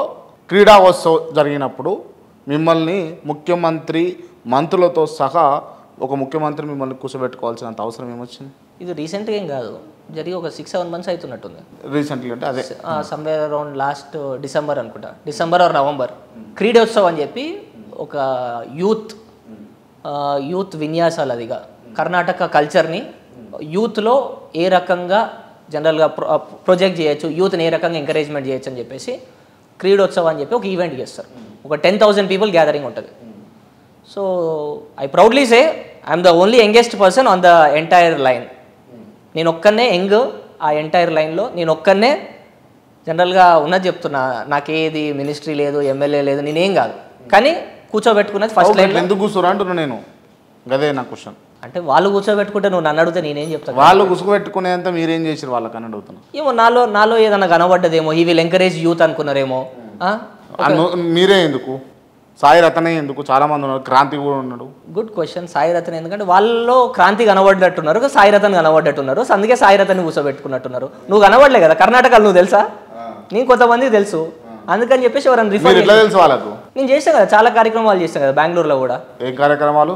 క్రీడావోత్సవం జరిగినప్పుడు మిమ్మల్ని ముఖ్యమంత్రి మంత్రులతో సహా ఒక ముఖ్యమంత్రి మిమ్మల్ని కూర్చోబెట్టుకోవాల్సినంత అవసరం ఏమొచ్చింది? ఇది రీసెంట్గా ఏం కాదు, జరిగి ఒక 6-7 months అవుతున్నట్టుంది. రీసెంట్లీ అంటే అదే సమ్వేర్ అరౌండ్ లాస్ట్ డిసెంబర్ అనుకుంటా, డిసెంబర్ ఆర్ నవంబర్. క్రీడోత్సవం అని చెప్పి ఒక యూత్ విన్యాసాలు, అదిగా కర్ణాటక కల్చర్ని యూత్లో ఏ రకంగా జనరల్గా ప్రొజెక్ట్ చేయొచ్చు, యూత్ని ఏ రకంగా ఎంకరేజ్మెంట్ చేయొచ్చు అని చెప్పేసి క్రీడోత్సవం అని చెప్పి ఒక ఈవెంట్ చేస్తారు. ఒక 10,000 people గ్యాదరింగ్ ఉంటుంది. So I proudly say I'm the only youngest person on the entire line. నేను ఒక్కనే యంగ్, ఆ ఎంటైర్ లైన్లో నేను ఒక్కనే. జనరల్గా ఉన్నది చెప్తున్నా, నాకేది మినిస్ట్రీ లేదు, ఎమ్మెల్యే లేదు, నేనేం కాదు. కానీ కూర్చోబెట్టుకున్నది ఫస్ట్ లైన్. ఎందుకు కూర్చోరా అంటున్నా నేను, అదే నా క్వశ్చన్. అంటే వాళ్ళు కూర్చోబెట్టుకుంటే నువ్వు నన్ను అడిగితే నేనేం చెప్తాను? వాళ్ళు కూర్చోబెట్టుకునేంత మీరేం చేసారు వాళ్ళకని అడుగుతున్నా. ఏమో నాలో ఏదైనా కనబడ్డదేమో, ఈ విల్ ఎంకరేజ్ యూత్ అనుకున్నారేమో. మీరే ఎందుకు? సాయి రతనే ఎందుకు? చాలా మంది ఉన్నారు, క్రాంతి కూడా ఉన్నాడు. Good question. సాయి రతన్ ఎందుకంటే వాళ్ళలో క్రాంతి కనబడ్డట్టున్నారు, సాయి రతన్ కనబడ్డట్టున్నారు. సో అందుకే సాయి రతన్ కూర్చోబెట్టుకున్నట్టున్నారు. నువ్వు కనబడలే కదా కర్ణాటకలో, నువ్వు తెలుసా? నీకు కొంతమంది తెలుసు, అందుకని చెప్పేసి ఎవరైనా రిఫర్ తెలుసు వాళ్ళకు. నేను చేస్తాను కదా, చాలా కార్యక్రమాలు చేస్తాను కదా బెంగళూరులో కూడా. ఏం కార్యక్రమాలు?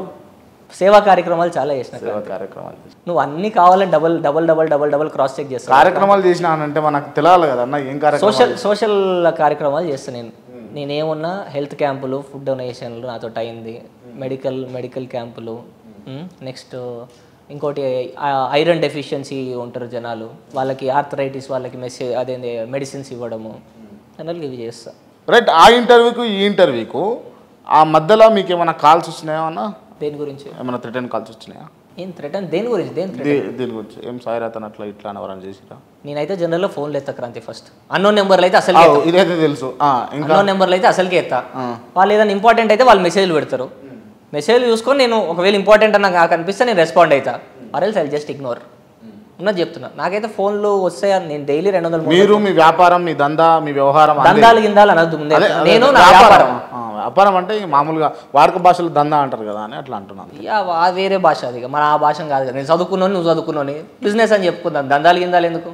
సేవా కార్యక్రమాలు చాలా చేసిన. కార్యక్రమాలు నువ్వు అన్ని కావాలని డబల్ క్రాస్ చెక్ చేస్తావు. కార్యక్రమాలు చేసినా అంటే మనకు తెలియాలి కదా అన్న ఏం కార్యక్రమాలు. సోషల్ కార్యక్రమాలు చేస్తాను నేనేమన్నా హెల్త్ క్యాంపులు, ఫుడ్ డొనేషన్లు నాతో అయింది, మెడికల్ క్యాంపులు. నెక్స్ట్ ఇంకోటి ఐరన్ డెఫిషియన్సీ ఉంటారు జనాలు, వాళ్ళకి ఆర్థరైటిస్, వాళ్ళకి మెడిసిన్స్ ఇవ్వడము, జనరల్గా ఇవి చేస్తా. రైట్. ఆ ఇంటర్వ్యూకు ఈ ఇంటర్వ్యూకు ఆ మధ్యలో మీకు ఏమైనా కాల్స్ వచ్చినాయా అన్న? దేని గురించి? ఏమైనా థ్రెటన్ కాల్స్ వచ్చినాయా? ఏం థ్రెటన్? దేని గురించి? దేని గురించి? ఏం సాయి రతన్ అట్లా ఇట్లా అని ఎవరైనా చేసిరా? నేనైతే జనరల్గా ఫోన్లు ఎత్తా క్రాంతి. ఫస్ట్ అన్నోన్ నెంబర్లు అయితే అసలు ఇదైతే తెలుసు. అన్నోన్ నెంబర్లు అయితే అసలుకే ఎత్తా. వాళ్ళు ఏదైనా ఇంపార్టెంట్ అయితే వాళ్ళు మెసేజ్లు పెడతారు. మెసేజ్లు చూసుకొని నేను ఒకవేళ ఇంపార్టెంట్ అని నాకు అనిపిస్తే నేను రెస్పాండ్ అవుతా. ఆర్ఎల్స్ ఐ జస్ట్ ఇగ్నోర్. ఉన్నది చెప్తున్నా. నాకైతే ఫోన్లు వస్తాయని నేను డైలీ 200. మీరు మీ వ్యాపారం, మీ దందా, మీ వ్యవహారం, దందాలు గిందాలు అనద్దు ముందే. నేను నా వ్యాపారం అంటే మామూలుగా వాడుక భాషలో దందా అంటారు కదా అని అట్లా అంటున్నాను. వేరే భాష, అది మన ఆ భాష కాదు కదా. నేను చదువుకున్నాను, నువ్వు చదువుకున్నాను, బిజినెస్ అని చెప్పుకుందాం. దందాలు గిందాలు ఎందుకు?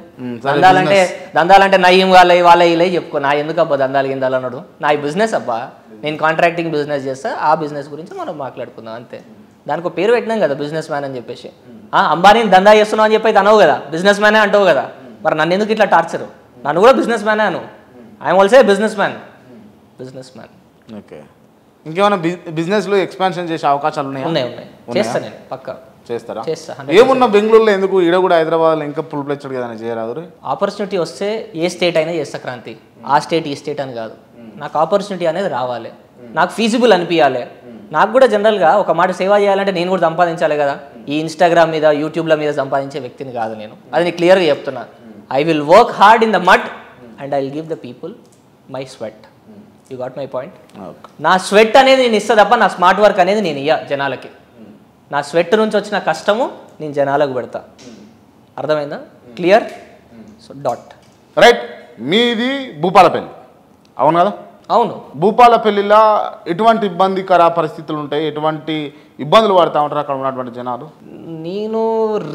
దందాలంటే నయ్యం వాళ్ళ ఇలా చెప్పుకో. నా ఎందుకు అబ్బా దందాలు గిందాలు అన్నాడు? నా బిజినెస్ అబ్బా, నేను కాంట్రాక్టింగ్ బిజినెస్ చేస్తా. ఆ బిజినెస్ గురించి మనం మాట్లాడుకుందాం అంతే. దానికి ఒక పేరు పెట్టినాం కదా బిజినెస్ మ్యాన్ అని చెప్పేసి. అంబానీని దందా చేస్తున్నావు అని చెప్పి అయితే అనవు కదా, బిజినెస్ మ్యానే అంటావు కదా. మరి నన్ను ఎందుకు ఇట్లా టార్చరు? నన్ను కూడా బిజినెస్ మ్యానే అను. I'm also business man. Okay. ఇంకేమైనా బిజినెస్లో ఎక్స్పాన్షన్ చేసే అవకాశాలు ఉన్నాయి? చేస్తాను నేను, పక్కా చేస్తారా? ఏమున్నా బెంగళూరులో ఎందుకు, ఈడ కూడా హైదరాబాద్లో ఇంకా ఫుల్ ప్లెచ్డ్ కదా చేయరాదు? ఆపర్చునిటీ వస్తే ఏ స్టేట్ అయినా చేస్తా క్రాంతి. ఆ స్టేట్ ఈ స్టేట్ అని కాదు, నాకు ఆపర్చునిటీ అనేది రావాలి, నాకు ఫీజిబుల్ అనిపించాలి. నాకు కూడా జనరల్గా ఒక మాట సేవ చేయాలంటే నేను కూడా సంపాదించాలి కదా. ఈ ఇన్స్టాగ్రామ్ మీద, యూట్యూబ్ల మీద సంపాదించే వ్యక్తిని కాదు నేను. అది నేను క్లియర్గా చెప్తున్నా. I will work hard in the mud and I will give the people my sweat. You got my point? నా స్వెట్ అనేది నేను ఇస్తా తప్ప నా స్మార్ట్ వర్క్ అనేది నేను ఇయ్య జనాలకి. నా స్వెట్ నుంచి వచ్చిన కష్టము నేను జనాలకు పెడతా. అర్థమైందా? క్లియర్? So dot. రైట్, మీది భూపాలపల్లి అవును కదా? అవును. భూపాలపల్లిలో ఎటువంటి ఇబ్బందికర పరిస్థితులు ఉంటాయి, ఎటువంటి ఇబ్బందులు పడుతూ ఉంటారు అక్కడ ఉన్నటువంటి జనాలు? నేను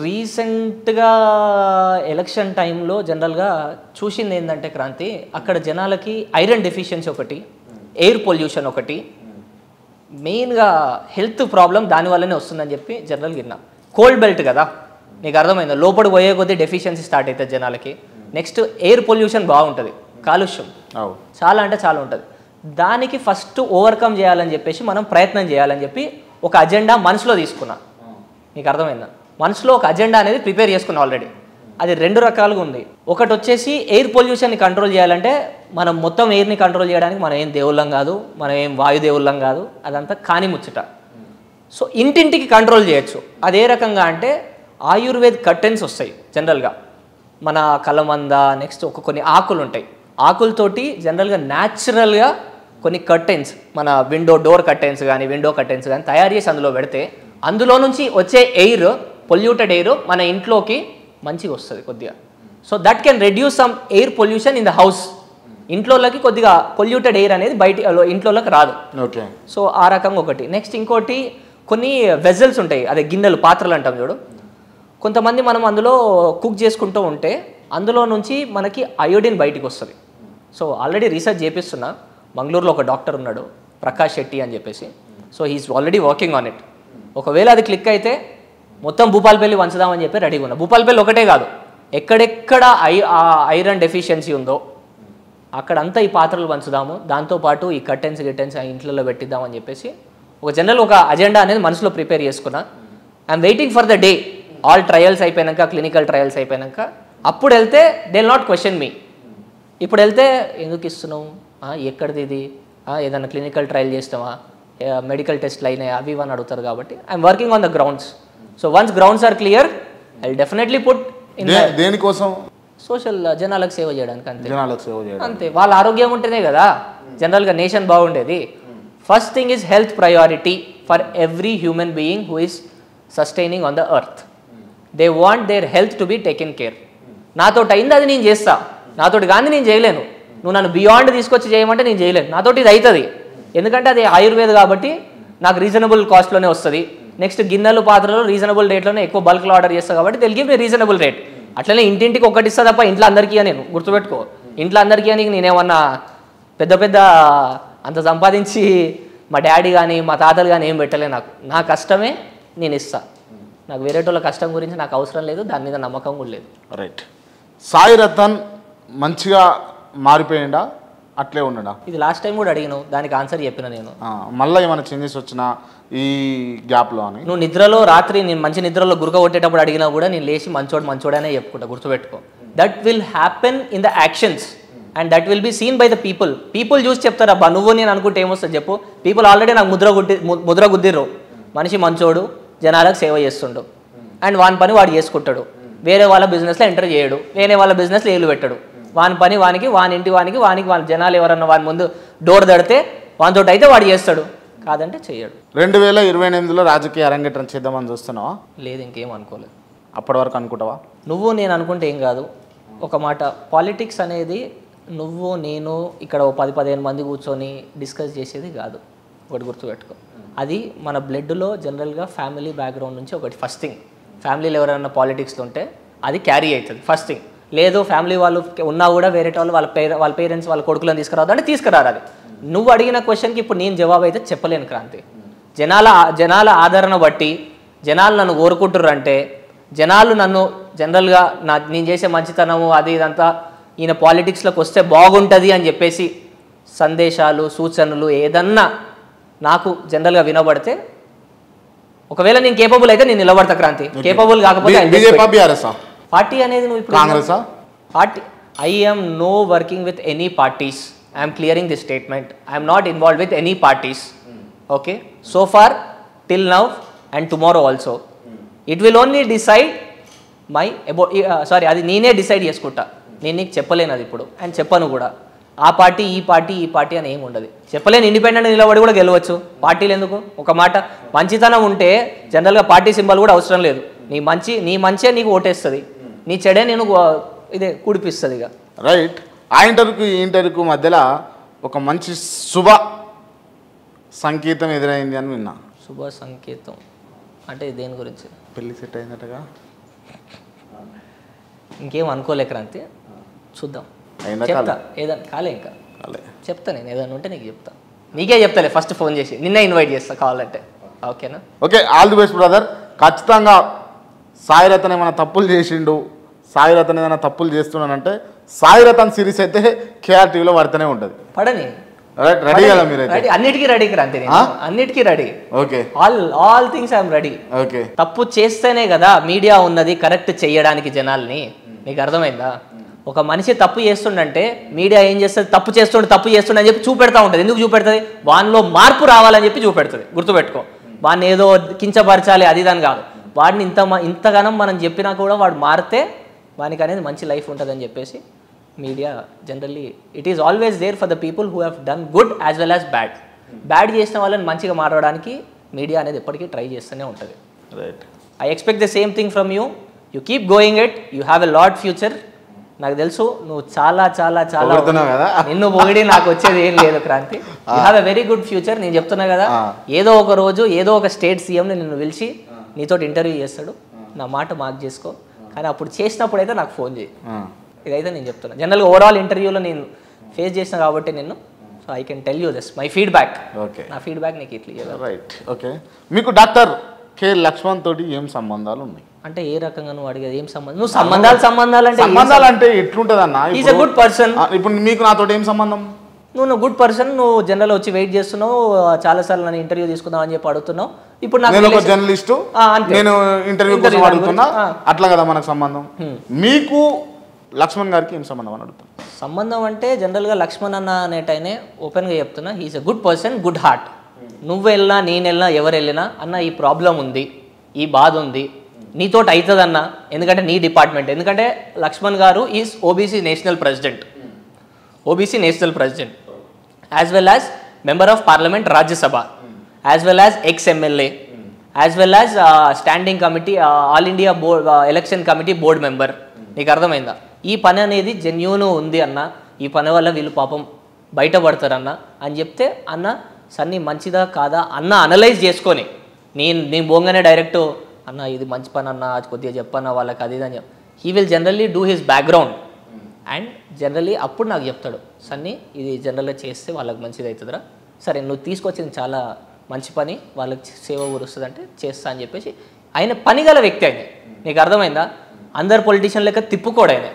రీసెంట్గా ఎలక్షన్ టైంలో జనరల్గా చూసింది ఏంటంటే క్రాంతి, అక్కడ జనాలకి ఐరన్ డెఫిషియన్సీ ఒకటి, ఎయిర్ పొల్యూషన్ ఒకటి, మెయిన్గా హెల్త్ ప్రాబ్లం దానివల్లనే వస్తుందని చెప్పి జనరల్గా విన్నా. కోల్డ్ బెల్ట్ కదా, నీకు అర్థమైందా, లోపలికి పోయే కొద్దీ డెఫిషియన్సీ స్టార్ట్ అవుతుంది జనాలకి. నెక్స్ట్ ఎయిర్ పొల్యూషన్ బాగుంటుంది, కాలుష్యం చాలా అంటే చాలా ఉంటుంది. దానికి ఫస్ట్ ఓవర్కమ్ చేయాలని చెప్పేసి మనం ప్రయత్నం చేయాలని చెప్పి ఒక అజెండా మనసులో తీసుకున్నా. నీకు అర్థమైందా, మనసులో ఒక అజెండా అనేది ప్రిపేర్ చేసుకున్నా ఆల్రెడీ. అది రెండు రకాలుగా ఉంది. ఒకటి వచ్చేసి ఎయిర్ పొల్యూషన్ని కంట్రోల్ చేయాలంటే మనం మొత్తం ఎయిర్ని కంట్రోల్ చేయడానికి మనం ఏం దేవుళ్ళం కాదు, మనం ఏం వాయుదేవుళ్ళం కాదు, అదంతా కాని ముచ్చట. సో ఇంటింటికి కంట్రోల్ చేయొచ్చు. అదే రకంగా అంటే ఆయుర్వేద్ కర్టెన్స్ వస్తాయి జనరల్గా, మన కలమంద, నెక్స్ట్ కొన్ని ఆకులు ఉంటాయి, ఆకులతోటి జనరల్గా న్యాచురల్గా కొన్ని కర్టెన్స్, మన డోర్ కర్టెన్స్ కానీ విండో కర్టెన్స్ కానీ తయారు చేసి అందులో పెడితే అందులో నుంచి వచ్చే ఎయిర్, పొల్యూటెడ్ ఎయిర్ మన ఇంట్లోకి మంచిగా వస్తుంది కొద్దిగా. So that can reduce some air pollution in the house. ఇంట్లోకి కొద్దిగా పొల్యూటెడ్ ఎయిర్ అనేది ఇంట్లోకి రాదు. ఓకే. సో ఆ రకంగా ఒకటి. నెక్స్ట్ ఇంకోటి, కొన్ని వెజల్స్ ఉంటాయి, అదే గిన్నెలు, పాత్రలు అంటాం చూడు. కొంతమంది మనం అందులో కుక్ చేసుకుంటూ ఉంటే అందులో నుంచి మనకి అయోడిన్ బయటికి వస్తుంది. సో ఆల్రెడీ రీసెర్చ్ చేపిస్తున్నా, మంగళూరులో ఒక డాక్టర్ ఉన్నాడు ప్రకాష్ శెట్టి అని చెప్పేసి. So he's already working on it. ఒకవేళ అది క్లిక్ అయితే మొత్తం భూపాలపల్లి వంచుదామని చెప్పి రెడీగా ఉన్నా. భూపాలపల్లి ఒకటే కాదు, ఎక్కడెక్కడ ఐరన్ డెఫిషియన్సీ ఉందో అక్కడంతా ఈ పాత్రలు పంచుదాము, దాంతోపాటు ఈ కర్టెన్స్ ఆ ఇంట్లో పెట్టిద్దామని చెప్పేసి ఒక జనరల్ ఒక అజెండా అనేది మనసులో ప్రిపేర్ చేసుకున్నా. I'm waiting for the day, all trials అయిపోయాక, క్లినికల్ ట్రయల్స్ అయిపోయాక అప్పుడు వెళ్తే దే విల్ నాట్ క్వశ్చన్ మీ. ఇప్పుడు వెళ్తే ఎందుకు ఇస్తున్నావు, ఎక్కడిది ఇది, ఏదైనా క్లినికల్ ట్రయల్ చేస్తావా, మెడికల్ టెస్ట్లు అయినాయి, అవి ఇవన్నీ అడుగుతారు. కాబట్టి I'm working on the grounds. So once grounds are clear I will definitely put in. దేనికోసం? సోషల్, జనాలకు సేవ చేయడానికి. అంతే, జనాలకు సేవ చేయడం అంతే. వాళ్ళ ఆరోగ్యం ఉంటేనే కదా జనరల్గా నేషన్ బాగుండేది. First thing is health priority for every human being who is sustaining on the earth. They want their health to be taken care. నాతోటి అయింది అది నేను చేస్తా, నాతోటి కానీ నేను చేయలేను. నువ్వు నన్ను బియాండ్ తీసుకొచ్చి చేయమంటే నేను చేయలేను, నాతోటి ఇది అవుతుంది. ఎందుకంటే అది ఆయుర్వేద కాబట్టి నాకు రీజనబుల్ కాస్ట్లోనే వస్తుంది. నెక్స్ట్ గిన్నెలు, పాత్రలు రీజనబుల్ రేట్లోనే ఎక్కువ బల్క్లో ఆర్డర్ చేస్తాను కాబట్టి తెలుగు మీ రీజనబుల్ రేట్. అట్లనే ఇంటింటికి ఒకటి ఇస్తా తప్ప ఇంట్లో అందరికీ నేను గుర్తుపెట్టుకో. ఇంట్లో అందరికీ అని నేనేమన్నా పెద్ద అంత సంపాదించి మా డాడీ కానీ మా తాతలు కానీ ఏం పెట్టలే. నా కష్టమే నేను ఇస్తా. నాకు వేరే వాళ్ళ కష్టం గురించి నాకు అవసరం లేదు, దాని మీద నమ్మకం కూడా లేదు. రైట్. సాయి రతన్ మంచిగా మారిపోయిందా, అట్లే ఉండడా? ఇది లాస్ట్ టైం కూడా అడిగినావు, దానికి ఆన్సర్ చెప్పిన నేను. మళ్ళీ ఏమైనా చేంజెస్ వచ్చినా ఈ గ్యాప్లో అని? నువ్వు నిద్రలో రాత్రి నేను మంచి నిద్రలో గురక కొట్టేటప్పుడు అడిగినా కూడా నేను లేచి మంచోడనే చెప్పుకుంటా, గుర్తుపెట్టుకో. That will happen in the actions and that will be seen by the people చూసి చెప్తారు. అబ్బా నువ్వు నేను అనుకుంటే ఏమొస్తుంది చెప్పు. పీపుల్ ఆల్రెడీ నాకు ముద్ర గుద్దిర్రు. మనిషి మంచోడు, జనాలకు సేవ చేస్తుండు అండ్ వాని పని వాడు చేసుకుంటాడు, వేరే వాళ్ళ బిజినెస్లో ఎంటర్ చేయడు, వేరే వాళ్ళ బిజినెస్లో ఏలు పెట్టాడు. వాని పని వానికి, వాని ఇంటి వానికి వాళ్ళ జనాలు ఎవరన్నా వాని ముందు డోర్ దడితే వానితో అయితే వాడు చేస్తాడు, కాదంటే చేయడు. 2028లో రాజకీయ అరంగేట్రం చేద్దామని చూస్తున్నావా? లేదు, ఇంకేం అనుకోలేదు. అప్పటి వరకు అనుకుంటావా? నువ్వు నేను అనుకుంటే ఏం కాదు. ఒక మాట, పాలిటిక్స్ అనేది నువ్వు నేను ఇక్కడ 10-15 మంది కూర్చొని డిస్కస్ చేసేది కాదు. ఒకటి గుర్తుపెట్టుకో, అది మన బ్లడ్లో జనరల్గా ఫ్యామిలీ బ్యాక్గ్రౌండ్ నుంచి ఒకటి ఫస్ట్ థింగ్. ఫ్యామిలీలో ఎవరైనా పాలిటిక్స్లో ఉంటే అది క్యారీ అవుతుంది ఫస్ట్ థింగ్. లేదు ఫ్యామిలీ వాళ్ళు ఉన్నా కూడా వేరే వాళ్ళు వాళ్ళ పేరెంట్స్ వాళ్ళ కొడుకులను తీసుకురావద్దు అంటే తీసుకురారు. అది నువ్వు అడిగిన క్వశ్చన్కి ఇప్పుడు నేను జవాబు అయితే చెప్పలేను క్రాంతి. జనాల ఆదరణ బట్టి జనాలు నన్ను కోరుకుంటుర్రు అంటే, జనాలు నన్ను జనరల్గా నేను చేసే మంచితనము అది ఇదంతా ఈయన పాలిటిక్స్లోకి వస్తే బాగుంటుంది అని చెప్పేసి సందేశాలు, సూచనలు ఏదన్నా నాకు జనరల్గా వినబడితే, ఒకవేళ నేను కేపబుల్ అయితే నేను నిలబడతా క్రాంతి. కేపబుల్ కాకపోతే పార్టీ అనేది నువ్వు ఇప్పుడు కాంగ్రెసా? Party I am no working with any parties. I am clearing this statement. I am not involved with any parties. Okay, so far till now and tomorrow also. It will only decide my about అది నేనే decide చేసుకుంటా. నేను నీకు చెప్పలేను అది ఇప్పుడు and చెప్పను కూడా. ఆ పార్టీ ఈ పార్టీ అని ఏమి ఉండదు, చెప్పలేను. ఇండిపెండెంట్ నిలబడి కూడా గెలవచ్చు. పార్టీలు ఎందుకు? ఒక మాట, మంచితనం ఉంటే జనరల్గా పార్టీ సింబల్ కూడా అవసరం లేదు. నీ మంచే నీకు ఓటేస్తుంది, నీ చెడే నేను ఇదే కుడిపిస్తుంది. ఇక రైట్. ఆ ఇంటర్వ్యూకి ఈ ఇంటర్వ్యూకి మధ్యలో ఒక మంచి శుభ సంకేతం ఎదురైంది అని విన్నా. శుభ సంకేతం అంటే దేని గురించి? పెళ్ళి సెట్ అయిందటగా. ఇంకేం అనుకోలే క్రాంతి, చూద్దాం. అయిందా? చెప్తా ఏదన్నా కాలే, ఇంకా కాలే. చెప్తా. నేను ఏదైనా ఉంటే నీకు చెప్తా. నీకే చెప్తాలే, ఫస్ట్ ఫోన్ చేసి నిన్నే ఇన్వైట్ చేస్తా కావాలంటే. ఓకేనా? Okay, all the best brother. ఖచ్చితంగా సాయి రతన్ ఏమైనా తప్పులు చేసిండు, సాయి రతన్ ఏదైనా తప్పులు చేస్తున్నానంటే సాయి రతన్ సిరీస్ అయితే కేఆర్ టీవీలో పడుతూనే ఉంటుంది. పడని రెడీ కదా మీరు? రెడీ, అన్నిటికీ రెడీ క్రాంతి, అన్నిటికీ ready. Okay, all things I'm ready. Okay. తప్పు చేస్తేనే కదా మీడియా ఉన్నది కరెక్ట్ చేయడానికి జనాల్ని. నీకు అర్థమైందా? ఒక మనిషి తప్పు చేస్తుండంటే మీడియా ఏం చేస్తుంది? తప్పు చేస్తుండే అని చెప్పి చూపెడతా ఉంటుంది. ఎందుకు చూపెడుతుంది? వానిలో మార్పు రావాలని చెప్పి చూపెడుతుంది. గుర్తుపెట్టుకో, వాడిని ఏదో కించపరచాలి అది దాని కాదు. వాడిని ఇంతగానం మనం చెప్పినా కూడా వాడు మారితే వానికి అనేది మంచి లైఫ్ ఉంటుందని చెప్పేసి media generally it is always there for the people who have done good as well as bad. Bad చేసిన వాళ్ళని మంచిగా మారడానికి మీడియా అనేది ఎప్పటికీ ట్రై చేస్తూనే ఉంటుంది. Right. I expect the same thing from you. You keep going it, you have a lot future. నాకు తెలుసు నువ్వు చాలా చాలా చాలా నిన్ను పొగిడి నాకు వచ్చేది ఏం లేదు Kranthi. You have a very good future. నేను చెప్తున్నా కదా, ఏదో ఒక రోజు ఏదో ఒక స్టేట్ సీఎంని నిన్ను పిలిచి నీతో ఇంటర్వ్యూ చేస్తాడు. నా మాట మార్క్ చేసుకో, కానీ అప్పుడు చేసినప్పుడు అయితే నాకు ఫోన్ చేయి. ఇదైతే నేను చెప్తున్నా. జనరల్గా ఓవరాల్ ఇంటర్వ్యూలో నేను ఫేస్ చేసిన కాబట్టి నిన్ను, so I can tell you this my feedback. Okay, నా ఫీడ్బ్యాక్ నీకు ఇట్లా. రైట్. ఓకే, మీకు డాక్టర్ కె లక్ష్మణ్ తోటి ఏం సంబంధాలు ఉన్నాయి? అంటే ఏ రకంగా నువ్వు అడిగేది? ఏం సంబంధం? నువ్వు సంబంధాలు అంటే ఎట్లుంటది అన్న? Is a good person. ఇప్పుడు మీకు నాతో ఏం సంబంధం? నువ్వు గుడ్ పర్సన్, నువ్వు జనరల్ వచ్చి వెయిట్ చేస్తున్నావు, చాలాసార్లు నన్ను ఇంటర్వ్యూ తీసుకుందాం అని చెప్పి అడుగుతున్నావు. ఇప్పుడు నేను ఒక జర్నలిస్టు, నేను ఇంటర్వ్యూ కోసం అడుగుతున్నా, అట్లా కదా మనకు సంబంధం. మీకు లక్ష్మణ్ గారికి ఏం సంబంధం అని అడుగుతాను. సంబంధం అంటే జనరల్గా లక్ష్మణ్ అన్న అనేటైనే ఓపెన్గా చెప్తున్నా, he's a good person, good heart. నువ్వు వెళ్ళినా నేను వెళ్ళినా ఎవరు వెళ్ళినా అన్న ఈ ప్రాబ్లం ఉంది, ఈ బాధ ఉంది, నీతోటి అవుతుంది అన్న. ఎందుకంటే నీ డిపార్ట్మెంట్, ఎందుకంటే లక్ష్మణ్ గారు is OBC national president, as well as member of parliament Rajya Sabha, as well as ex MLA, as well as standing committee all India election committee board member. నీకు అర్థమైందా? ఈ పని అనేది జెన్యూన్ ఉంది అన్న, ఈ పని వల్ల వీళ్ళు పాపం బయటపడతారన్న అని చెప్తే, అన్న సన్నీ మంచిదా కాదా అన్న అనలైజ్ చేసుకొని, నేను పోగానే డైరెక్ట్ అన్న ఇది మంచి పని అన్న, కొద్దిగా చెప్పన్న వాళ్ళకి అది అని చెప్పి, he will generally do his background and generally అప్పుడు నాకు చెప్తాడు, సన్నీ ఇది జనరల్గా చేస్తే వాళ్ళకి మంచిది అవుతుందిరా, సరే నువ్వు తీసుకొచ్చింది చాలా మంచి పని, వాళ్ళకి సేవ ఊరుస్తుంది అంటే చేస్తా అని చెప్పేసి ఆయన పనిగల వ్యక్తి. ఆయన నీకు అర్థమైందా? అందరు పొలిటీషియన్ లెక్క తిప్పుకోడు ఆయన.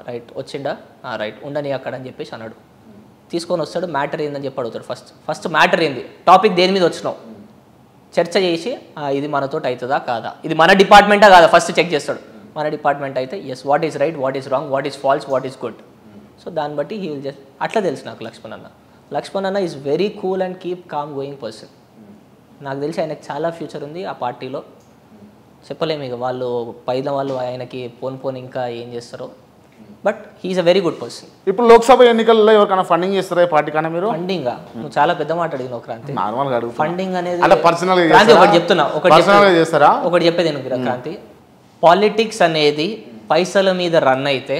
రైట్ వచ్చిండా, రైట్ ఉండని అక్కడ అని చెప్పేసి అన్నాడు. తీసుకొని వస్తాడు, మ్యాటర్ ఏందని చెప్పి అడుగుతాడు. ఫస్ట్ మ్యాటర్ ఏంది, టాపిక్ దేని మీద వచ్చినావు, చర్చ చేసి ఇది మనతో అవుతుందా కాదా, ఇది మన డిపార్ట్మెంటా కాదా ఫస్ట్ చెక్ చేస్తాడు. మన డిపార్ట్మెంట్ అయితే yes, what is right, what is wrong, what is false, what is good. So దాన్ని బట్టి హీ విల్ జస్ట్, అట్లా తెలుసు నాకు లక్ష్మణ్ అన్న is very cool and keep calm going person. నాకు తెలిసి ఆయనకు చాలా ఫ్యూచర్ ఉంది ఆ పార్టీలో. చెప్పలేము ఇక వాళ్ళు పైన వాళ్ళు ఆయనకి పోన్ ఇంకా ఏం చేస్తారో, but he's a very good person. ఇప్పుడు లోక్సభ ఎన్నికల్లో ఎవరికైనా ఫండింగ్ చేస్తారా పార్టీ కన్నా మీరు? ఫండింగ్ నువ్వు చాలా పెద్ద మాట అడిగినావు క్రాంతి. నార్మల్గా అడుగు. ఫండింగ్ అనేది ఒకటి చెప్తున్నా, ఒకటి చెప్పేది నేను క్రాంతి. పాలిటిక్స్ అనేది పైసల మీద రన్ అయితే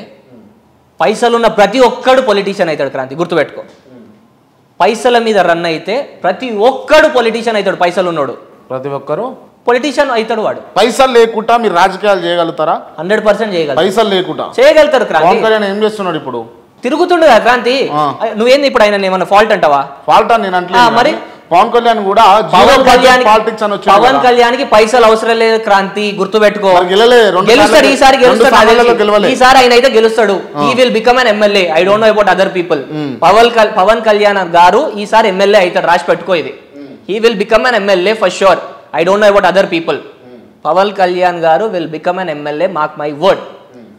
పైసలున్న ప్రతి ఒక్కడు పొలిటీషియన్ అవుతాడు క్రాంతి, గుర్తుపెట్టుకో. పైసల మీద రన్ అయితే ప్రతి ఒక్కడు పొలిటీషియన్ అవుతాడు, పైసలు ఉన్నాడు ప్రతి ఒక్కరు పొలిటీషియన్ అవుతాడు. వాడు పైసలు లేకుండా మీరు రాజకీయాలు చేయగలుగుతారా? 100% చేయగలరు. పైసలు లేకుండా చేయగలుగుతారు. క్రాంతి ఏం చేస్తున్నాడు ఇప్పుడు? తిరుగుతుండు కదా క్రాంతి. నువ్వేంది ఇప్పుడు ఆయన ఏమన్నా ఫాల్ట్ అంటావా? ఫాల్ట్ అని నేను అంటే మరి పవన్ కళ్యాణ్ కూడా పవన్ కళ్యాణ్కి పైసలు అవసరం లేదు క్రాంతి, గుర్తుపెట్టుకో. గెలుస్తాడు, ఈసారి గెలుస్తాడు, ఈసారి ఆయన అయితే గెలుస్తాడు. He will become an MLA. I don't know about other people. Pawan Kalyan garu ఈసారి ఎమ్మెల్యే అవుతాడు, రాసి పెట్టుకో ఇది. He will become an MLA for sure. I don't know about other people. Pawan Kalyan garu will become an MLA, mark my word.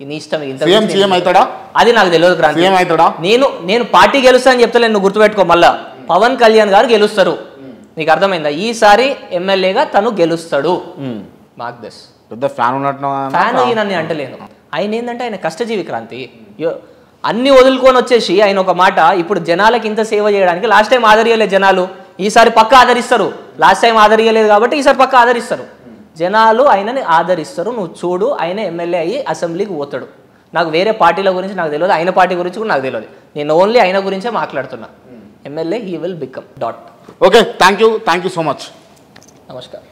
నీ ఇష్టం. అది నాకు తెలియదు క్రాంతి. నేను పార్టీ గెలుస్తా అని చెప్తలేను, నువ్వు గుర్తుపెట్టుకో. మళ్ళా పవన్ కళ్యాణ్ గారు గెలుస్తారు, నీకు అర్థమైందా? ఈసారి ఎమ్మెల్యేగా తను గెలుస్తాడు. Mark this. ఫ్యాన్ నన్ను అంటలేను. ఆయన ఏంటంటే ఆయన కష్టజీవి క్రాంతి. అన్ని వదులుకొని వచ్చేసి ఆయన ఒక మాట, ఇప్పుడు జనాలకి ఇంత సేవ చేయడానికి లాస్ట్ టైం ఆదరియలేదు జనాలు, ఈసారి పక్క ఆదరిస్తారు. లాస్ట్ టైం ఆదరియలేదు కాబట్టి ఈసారి పక్క ఆదరిస్తారు. జనాలు ఆయనని ఆదరిస్తారు. నువ్వు చూడు, ఆయన ఎమ్మెల్యే అయ్యి అసెంబ్లీకి పోతాడు. నాకు వేరే పార్టీల గురించి నాకు తెలియదు, ఆయన పార్టీ గురించి కూడా నాకు తెలియదు. నేను ఓన్లీ ఆయన గురించే మాట్లాడుతున్నా. MLA he will become dot. Okay, thank you so much. నమస్కారం.